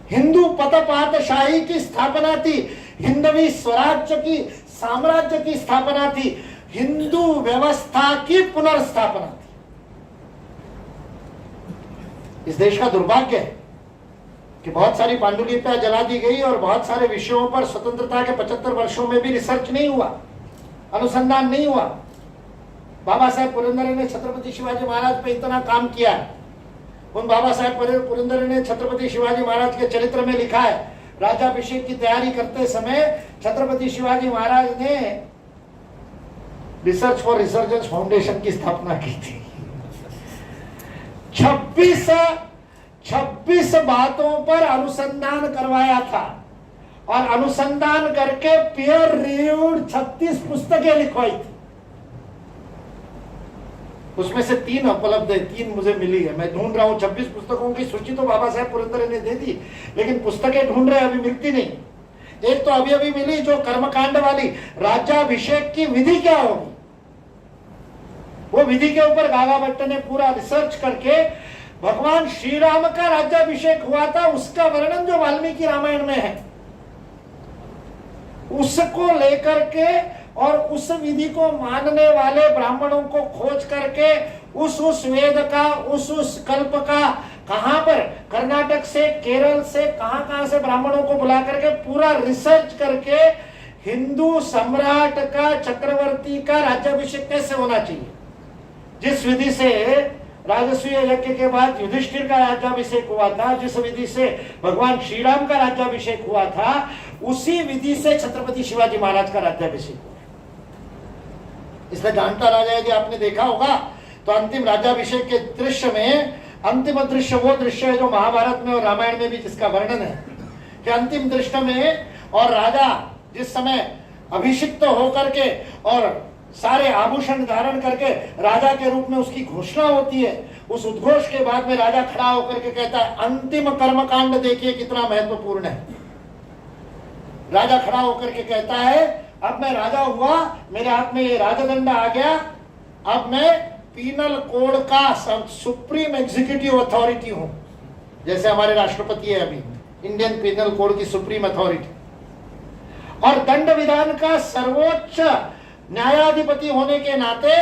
हिंदू पतपातशाही की स्थापना थी, हिंदवी स्वराज्य की, साम्राज्य की स्थापना थी, हिंदू व्यवस्था की पुनर्स्थापना थी। इस देश का दुर्भाग्य है कि बहुत सारी पांडुलिपियां जला दी गई और बहुत सारे विषयों पर स्वतंत्रता के 75 वर्षों में भी रिसर्च नहीं हुआ, अनुसंधान नहीं हुआ। बाबा साहेब पुरंदरे ने छत्रपति शिवाजी महाराज पे इतना काम किया है। उन बाबा साहेब पुरंदरे ने छत्रपति शिवाजी महाराज के चरित्र में लिखा है, राज्याभिषेक की तैयारी करते समय छत्रपति शिवाजी महाराज ने रिसर्च फॉर रिसर्जेंस फाउंडेशन की स्थापना की थी। 26 बातों पर अनुसंधान करवाया था और अनुसंधान करके पीयर रिव्यूड 36 पुस्तकें लिखवाई थी। उसमें से 3 उपलब्ध है, 3 मुझे मिली है। मैं ढूंढ रहा हूं, 26 पुस्तकों की सूची तो बाबा साहेब पुरंदरे ने दे दी, लेकिन पुस्तकें ढूंढ रहे अभी मिलती नहीं। एक तो अभी अभी मिली जो कर्मकांड वाली, राज्याभिषेक की विधि क्या होगी, वो विधि के ऊपर गागाभट्ट ने पूरा रिसर्च करके भगवान श्री राम का राज्याभिषेक हुआ था उसका वर्णन जो वाल्मीकि रामायण में है उसको लेकर के और उस विधि को मानने वाले ब्राह्मणों को खोज करके उस वेद का, उस कल्प का, कहां पर कर्नाटक से, केरल से, कहां से ब्राह्मणों को बुला करके पूरा रिसर्च करके हिंदू सम्राट का, चक्रवर्ती का राज्याभिषेक कैसे होना चाहिए। जिस विधि से राजसूय यज्ञ के बाद युधिष्ठिर का राज्याभिषेक हुआ था, जिस विधि से भगवान श्री राम का राज्याभिषेक हुआ था, उसी विधि से छत्रपति शिवाजी महाराज का राज्याभिषेक हुआ। इसलिए जानता राजा यदि आपने देखा होगा तो अंतिम राज्याभिषेक के दृश्य में अंतिम दृश्य वो दृश्य है जो महाभारत में और रामायण में भी जिसका वर्णन है। कि अंतिम दृष्ट में, और राजा जिस समय अभिषिक्त होकर के और सारे आभूषण धारण करके राजा के रूप में उसकी घोषणा होती है, उस उद्घोष के बाद में राजा खड़ा होकर के कहता है, अंतिम कर्मकांड देखिए कितना महत्वपूर्ण है। राजा खड़ा होकर के कहता है, अब मैं राजा हुआ, मेरे हाथ में ये राजदंड आ गया, अब मैं पीनल कोड का सुप्रीम एग्जीक्यूटिव अथॉरिटी हूं, जैसे हमारे राष्ट्रपति है अभी, इंडियन पीनल कोड की सुप्रीम अथॉरिटी, और दंड विधान का सर्वोच्च न्यायाधिपति होने के नाते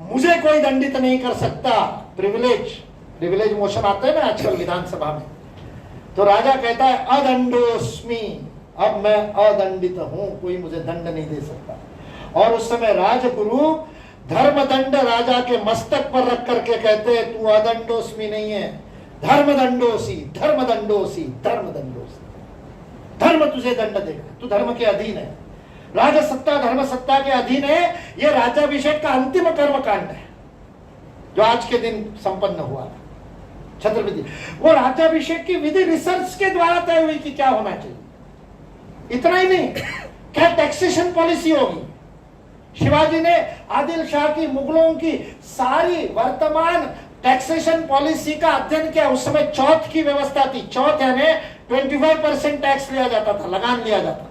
मुझे कोई दंडित नहीं कर सकता। प्रिविलेज मोशन आते हैं ना आजकल विधानसभा में, तो राजा कहता है अदंडोस्मि, अब मैं अदंडित हूं, कोई मुझे दंड नहीं दे सकता। और उस समय राजगुरु धर्मदंड राजा के मस्तक पर रख करके कहते हैं, तू अदंडोस्मि नहीं है, धर्मदंडोसी, धर्मदंडोसी, धर्मदंडोसी, धर्म तुझे दंड देगा, तू धर्म के अधीन है, राजसत्ता धर्म सत्ता के अधीन है। यह राज्याभिषेक का अंतिम कर्मकांड है जो आज के दिन संपन्न हुआ छत्रपति। वो राज्याभिषेक की विधि रिसर्च के द्वारा तय हुई कि क्या होना चाहिए। इतना ही नहीं, क्या टैक्सेशन पॉलिसी होगी। शिवाजी ने आदिल शाह की, मुगलों की सारी वर्तमान टैक्सेशन पॉलिसी का अध्ययन किया। उस समय चौथ की व्यवस्था थी। चौथ यानी 25% टैक्स लिया जाता था, लगान लिया जाता था।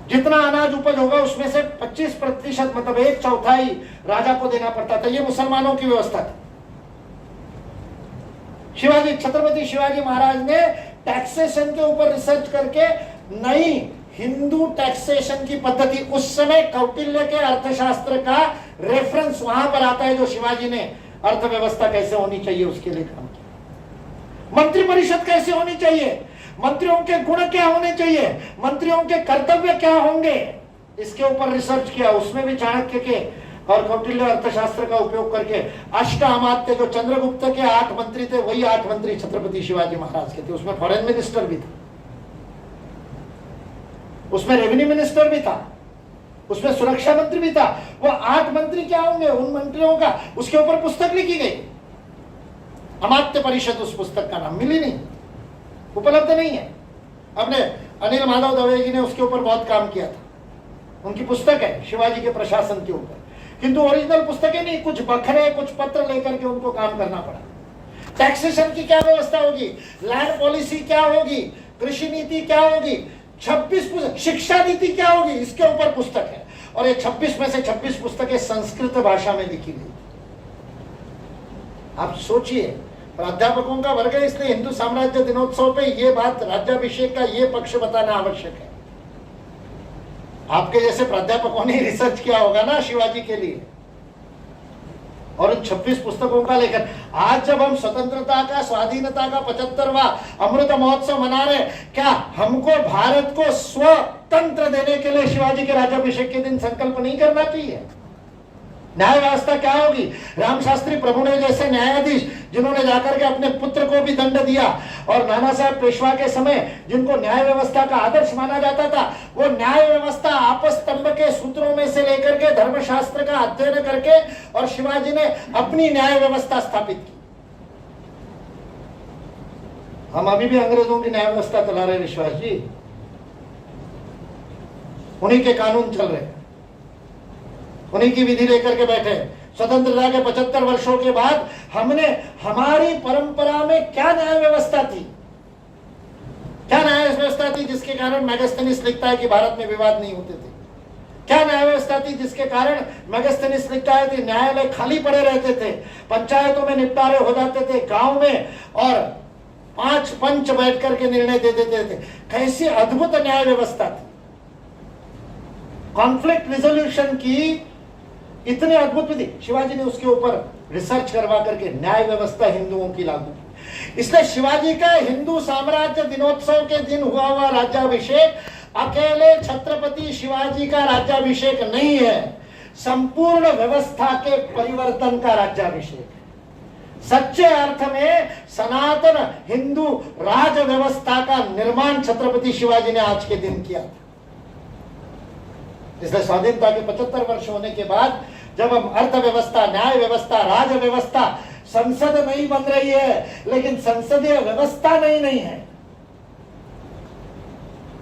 जितना अनाज उपज होगा उसमें से 25% मतलब 1/4 राजा को देना पड़ता था। यह मुसलमानों की व्यवस्था थी। शिवाजी, छत्रपति शिवाजी महाराज ने टैक्सेशन के ऊपर रिसर्च करके नई हिंदू टैक्सेशन की पद्धति, उस समय कौटिल्य के अर्थशास्त्र का रेफरेंस वहां पर आता है, जो शिवाजी ने अर्थव्यवस्था कैसे होनी चाहिए उसके लिए काम किया। मंत्रिपरिषद कैसे होनी चाहिए, मंत्रियों के गुण क्या होने चाहिए, मंत्रियों के कर्तव्य क्या होंगे, इसके ऊपर रिसर्च किया। उसमें भी चाणक्य के और कौटिल्य अर्थशास्त्र का उपयोग करके अष्टामात्य, जो चंद्रगुप्त के 8 मंत्री थे, वही 8 मंत्री छत्रपति शिवाजी महाराज के थे। उसमें फॉरेन मिनिस्टर भी था, उसमें रेवेन्यू मिनिस्टर भी था, उसमें सुरक्षा मंत्री भी था। वो 8 मंत्री क्या होंगे, उन मंत्रियों का, उसके ऊपर पुस्तक लिखी गई। अमात्य परिषद उस पुस्तक का नाम, मिली नहीं, उपलब्ध नहीं है। अपने अनिल माधव दवे जी ने उसके ऊपर बहुत काम किया था, उनकी पुस्तक है शिवाजी के प्रशासन के ऊपर, किंतु ओरिजिनल पुस्तकें नहीं, कुछ बखरे, कुछ पत्र लेकर के उनको काम करना पड़ा। टैक्सेशन की क्या व्यवस्था होगी, लैंड पॉलिसी क्या होगी, कृषि नीति क्या होगी, 26 शिक्षा नीति क्या होगी, इसके ऊपर पुस्तक है। और ये 26 में से 26 पुस्तकें संस्कृत भाषा में लिखी गई। आप सोचिए, प्राध्यापकों का वर्ग है, इसलिए हिंदू साम्राज्य दिनोत्सव पे ये बात, राज्याभिषेक का ये पक्ष बताना आवश्यक है। आपके जैसे प्राध्यापकों ने रिसर्च किया होगा ना शिवाजी के लिए, और उन 26 पुस्तकों का लेकर आज जब हम स्वतंत्रता का, स्वाधीनता का 75वां अमृत महोत्सव मना रहे, क्या हमको भारत को स्वतंत्र देने के लिए शिवाजी के राज्याभिषेक के दिन संकल्प नहीं करना चाहिए? न्याय व्यवस्था क्या होगी? राम शास्त्री प्रभुणे जैसे न्यायाधीश, जिन्होंने जाकर के अपने पुत्र को भी दंड दिया, और नाना साहब पेशवा के समय जिनको न्याय व्यवस्था का आदर्श माना जाता था, वो न्याय व्यवस्था आपस स्तंभ के सूत्रों में से लेकर के धर्मशास्त्र का अध्ययन करके, और शिवाजी ने अपनी न्याय व्यवस्था स्थापित की। हम अभी भी अंग्रेजों की न्याय व्यवस्था चला रहे विश्वास जी, उन्हीं के कानून चल रहे, उन्हीं की विधि लेकर के बैठे। स्वतंत्रता के 75 वर्षों के बाद हमने, हमारी परंपरा में क्या न्याय व्यवस्था थी, क्या न्याय व्यवस्था थी जिसके कारण मैगस्थनीस लिखता है कि भारत में विवाद नहीं होते थे? क्या न्याय व्यवस्था थी जिसके कारण मैगस्थनीस लिखता है कि न्यायालय खाली पड़े रहते थे, पंचायतों में निपटारे हो जाते थे, गांव में और 5 पंच बैठ करके निर्णय दे देते थे? कैसी अद्भुत न्याय व्यवस्था थी। कॉन्फ्लिक्ट रिजोल्यूशन की इतने अद्भुत विधि, शिवाजी ने उसके ऊपर रिसर्च करवा करके न्याय व्यवस्था हिंदुओं की लागू की। इसलिए शिवाजी का हिंदू साम्राज्य दिनोत्सव के दिन हुआ हुआ राज्याभिषेक अकेले छत्रपति शिवाजी का राज्याभिषेक नहीं है, संपूर्ण व्यवस्था के परिवर्तन का राज्याभिषेक। सच्चे अर्थ में सनातन हिंदू राज व्यवस्था का निर्माण छत्रपति शिवाजी ने आज के दिन किया था। इसलिए स्वाधीनता के 75 वर्ष होने के बाद जब हम अर्थव्यवस्था, न्याय व्यवस्था, राज व्यवस्था, संसद नहीं बन रही है, लेकिन संसदीय व्यवस्था नहीं है,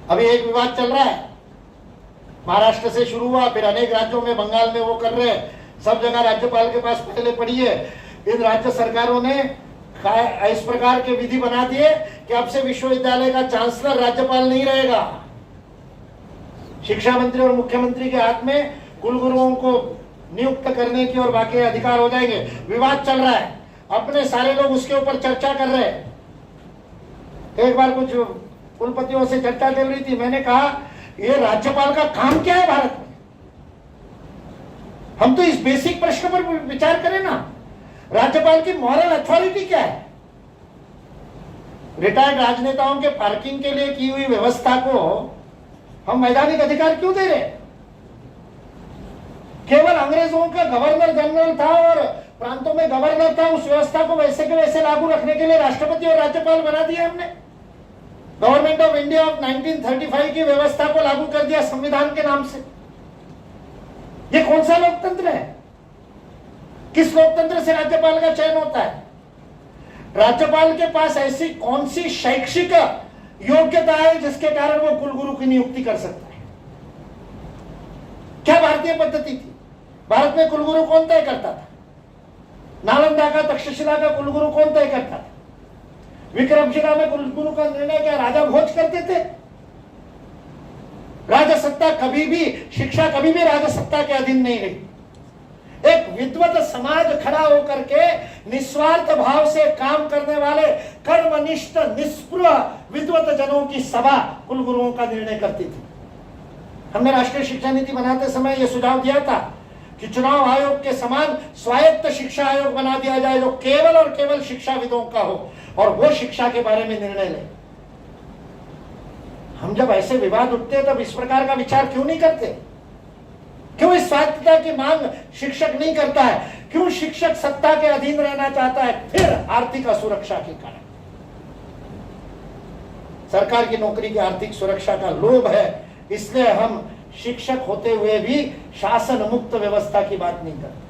अभी एक विवाद चल रहा है, महाराष्ट्र से शुरू हुआ, फिर अनेक राज्यों में, बंगाल में वो कर रहे हैं, सब जगह राज्यपाल के पास पहले पड़ी है। इन राज्य सरकारों ने इस प्रकार के विधि बना दिए कि अब से विश्वविद्यालय का चांसलर राज्यपाल नहीं रहेगा। शिक्षा मंत्री और मुख्यमंत्री के हाथ में कुलगुरुओं को नियुक्त करने की और बाकी अधिकार हो जाएंगे। विवाद चल रहा है, अपने सारे लोग उसके ऊपर चर्चा कर रहे हैं। एक बार कुछ कुलपतियों से चर्चा चल रही थी, मैंने कहा ये राज्यपाल का काम क्या है भारत में? हम तो इस बेसिक प्रश्न पर विचार करें ना, राज्यपाल की मॉरल अथॉरिटी क्या है? रिटायर्ड राजनेताओं के पार्किंग के लिए की हुई व्यवस्था को हम वैधानिक अधिकार क्यों दे रहे? केवल अंग्रेजों का गवर्नर जनरल था और प्रांतों में गवर्नर था, उस व्यवस्था को वैसे के वैसे लागू रखने के लिए राष्ट्रपति और राज्यपाल बना दिया हमने। गवर्नमेंट ऑफ इंडिया ऑफ 1935 की व्यवस्था को लागू कर दिया संविधान के नाम से। ये कौन सा लोकतंत्र है? किस लोकतंत्र से राज्यपाल का चयन होता है? राज्यपाल के पास ऐसी कौन सी शैक्षिक योग्यता है जिसके कारण वो कुलगुरु की नियुक्ति कर सकता है? क्या भारतीय पद्धति थी? भारत में कुलगुरु कौन तय करता था? नालंदा का, तक्षशिला का कुलगुरु कौन तय करता था? विक्रमशिला में कुलगुरु का निर्णय क्या राजा भोज करते थे? राजसत्ता कभी भी, शिक्षा कभी भी राजसत्ता के अधीन नहीं रही। एक विद्वत समाज खड़ा होकर के निस्वार्थ भाव से काम करने वाले कर्मनिष्ठ निष्पृह विद्वत जनों की सभा कुलगुरुओं का निर्णय करती थी। हमने राष्ट्रीय शिक्षा नीति बनाते समय यह सुझाव दिया था कि चुनाव आयोग के समान स्वायत्त शिक्षा आयोग बना दिया जाए जो केवल और केवल शिक्षाविदों का हो और वो शिक्षा के बारे में निर्णय ले। हम जब ऐसे विवाद उठते तब इस प्रकार का विचार क्यों नहीं करते? क्यों इस स्वायत्तता की मांग शिक्षक नहीं करता है? क्यों शिक्षक सत्ता के अधीन रहना चाहता है? फिर आर्थिक असुरक्षा के कारण, सरकार की नौकरी की आर्थिक सुरक्षा का लोभ है, इसलिए हम शिक्षक होते हुए भी शासन मुक्त व्यवस्था की बात नहीं करते।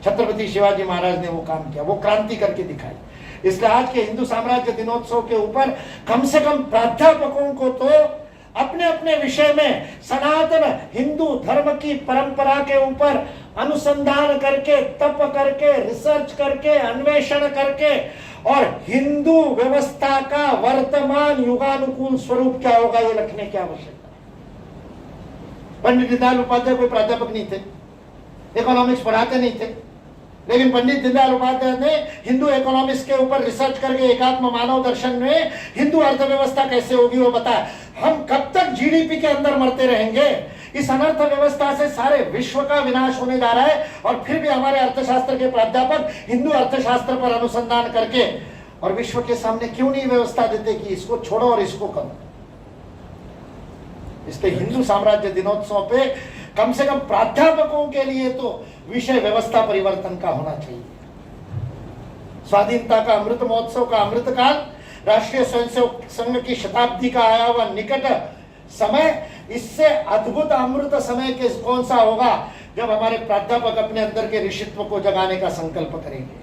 छत्रपति शिवाजी महाराज ने वो काम किया, वो क्रांति करके दिखाई। इसलिए आज के हिंदू साम्राज्य दिनोत्सव के ऊपर कम से कम प्राध्यापकों को तो अपने अपने विषय में सनातन हिंदू धर्म की परंपरा के ऊपर अनुसंधान करके, तप करके, रिसर्च करके, अन्वेषण करके और हिंदू व्यवस्था का वर्तमान युगानुकूल स्वरूप क्या होगा ये रखने की आवश्यकता है। पंडित दीनदयाल उपाध्याय कोई प्राध्यापक नहीं थे, इकोनॉमिक्स पढ़ाते नहीं थे, लेकिन पंडित दीनदयाल उपाध्याय ने हिंदू इकोनॉमिक्स के ऊपर रिसर्च करके एकात्म मानव दर्शन में हिंदू अर्थव्यवस्था कैसे होगी वो बताया। हम कब तक जीडीपी के अंदर मरते रहेंगे? इस अनर्थ व्यवस्था से सारे विश्व का विनाश होने जा रहा है और फिर भी हमारे अर्थशास्त्र के प्राध्यापक हिंदू अर्थशास्त्र पर अनुसंधान करके और विश्व के सामने क्यों नहीं व्यवस्था देते कि इसको छोड़ो और इसको करो? इसलिए हिंदू साम्राज्य दिनोत्सव पे कम से कम प्राध्यापकों के लिए तो विषय व्यवस्था परिवर्तन का होना चाहिए। स्वाधीनता का अमृत महोत्सव का अमृतकाल, राष्ट्रीय स्वयंसेवक संघ की शताब्दी का आया हुआ निकट समय, इससे अद्भुत अमृत समय के कौन सा होगा जब हमारे प्राध्यापक अपने अंदर के ऋषित्व को जगाने का संकल्प करेंगे।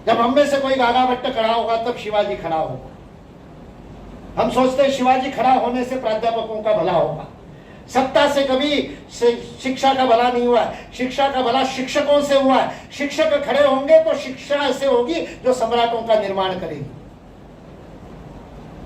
जब हम में से कोई गागा भट्ट खड़ा होगा तब शिवाजी खड़ा होगा। हम सोचते हैं शिवाजी खड़ा होने से प्राध्यापकों का भला होगा। सत्ता से कभी शिक्षा का भला नहीं हुआ है, शिक्षा का भला शिक्षकों से हुआ है। शिक्षक खड़े होंगे तो शिक्षा ऐसे होगी जो सम्राटों का निर्माण करेगी।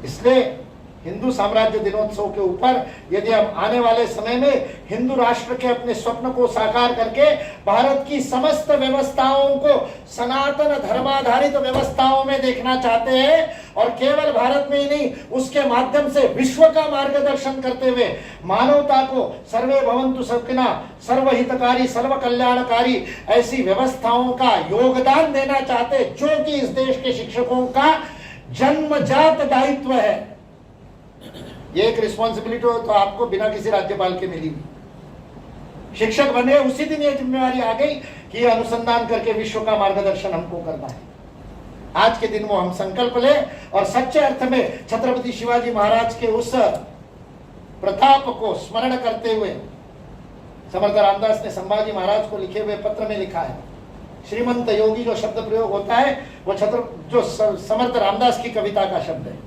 इसलिए हिंदू साम्राज्य दिनोत्सव के ऊपर यदि हम आने वाले समय में हिंदू राष्ट्र के अपने स्वप्न को साकार करके भारत की समस्त व्यवस्थाओं को सनातन धर्माधारित व्यवस्थाओं में देखना चाहते हैं और केवल भारत में ही नहीं उसके माध्यम से विश्व का मार्गदर्शन करते हुए मानवता को सर्वे भवन्तु सुखिनः, सर्वहितकारी, सर्व कल्याणकारी ऐसी व्यवस्थाओं का योगदान देना चाहते, जो कि इस देश के शिक्षकों का जन्मजात दायित्व है। ये एक रिस्पॉन्सिबिलिटी हो तो आपको बिना किसी राज्यपाल के मिली। शिक्षक बने उसी दिन ये जिम्मेवारी आ गई कि अनुसंधान करके विश्व का मार्गदर्शन हमको करना है। आज के दिन वो हम संकल्प ले और सच्चे अर्थ में छत्रपति शिवाजी महाराज के उस प्रताप को स्मरण करते हुए समर्थ रामदास ने संभाजी महाराज को लिखे हुए पत्र में लिखा है। श्रीमंत योगी जो शब्द प्रयोग होता है वो जो समर्थ रामदास की कविता का शब्द है।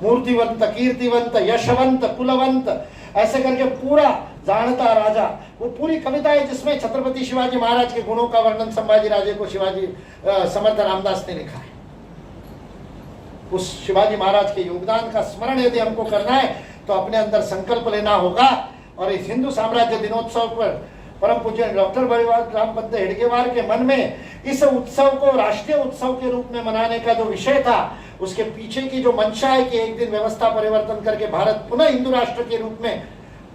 मूर्तिवंत, कीर्तिवंत, यशवंत, कुलवंत, ऐसे करके पूरा जानता राजा, वो पूरी कविता है जिसमें छत्रपति शिवाजी महाराज के गुणों का वर्णन संभाजी राजे को शिवाजी समर्थ रामदास ने लिखा है। उस शिवाजी महाराज के योगदान का स्मरण यदि हमको करना है तो अपने अंदर संकल्प लेना होगा। और इस हिंदू साम्राज्य दिनोत्सव पर परम पूज्य डॉक्टर रामपंत हेडगेवार के मन में इस उत्सव को राष्ट्रीय उत्सव के रूप में मनाने का जो विषय था, उसके पीछे की जो मंशा है कि एक दिन व्यवस्था परिवर्तन करके भारत पुनः हिंदू राष्ट्र के रूप में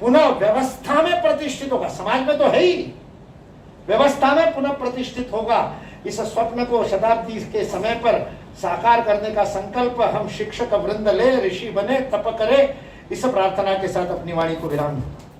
पुनः व्यवस्था में प्रतिष्ठित होगा, समाज में तो है ही, व्यवस्था में पुनः प्रतिष्ठित होगा, इस स्वप्न को शताब्दी के समय पर साकार करने का संकल्प हम शिक्षक वृंद ले, ऋषि बने, तप करे, इस प्रार्थना के साथ अपनी वाणी को विराम दूं।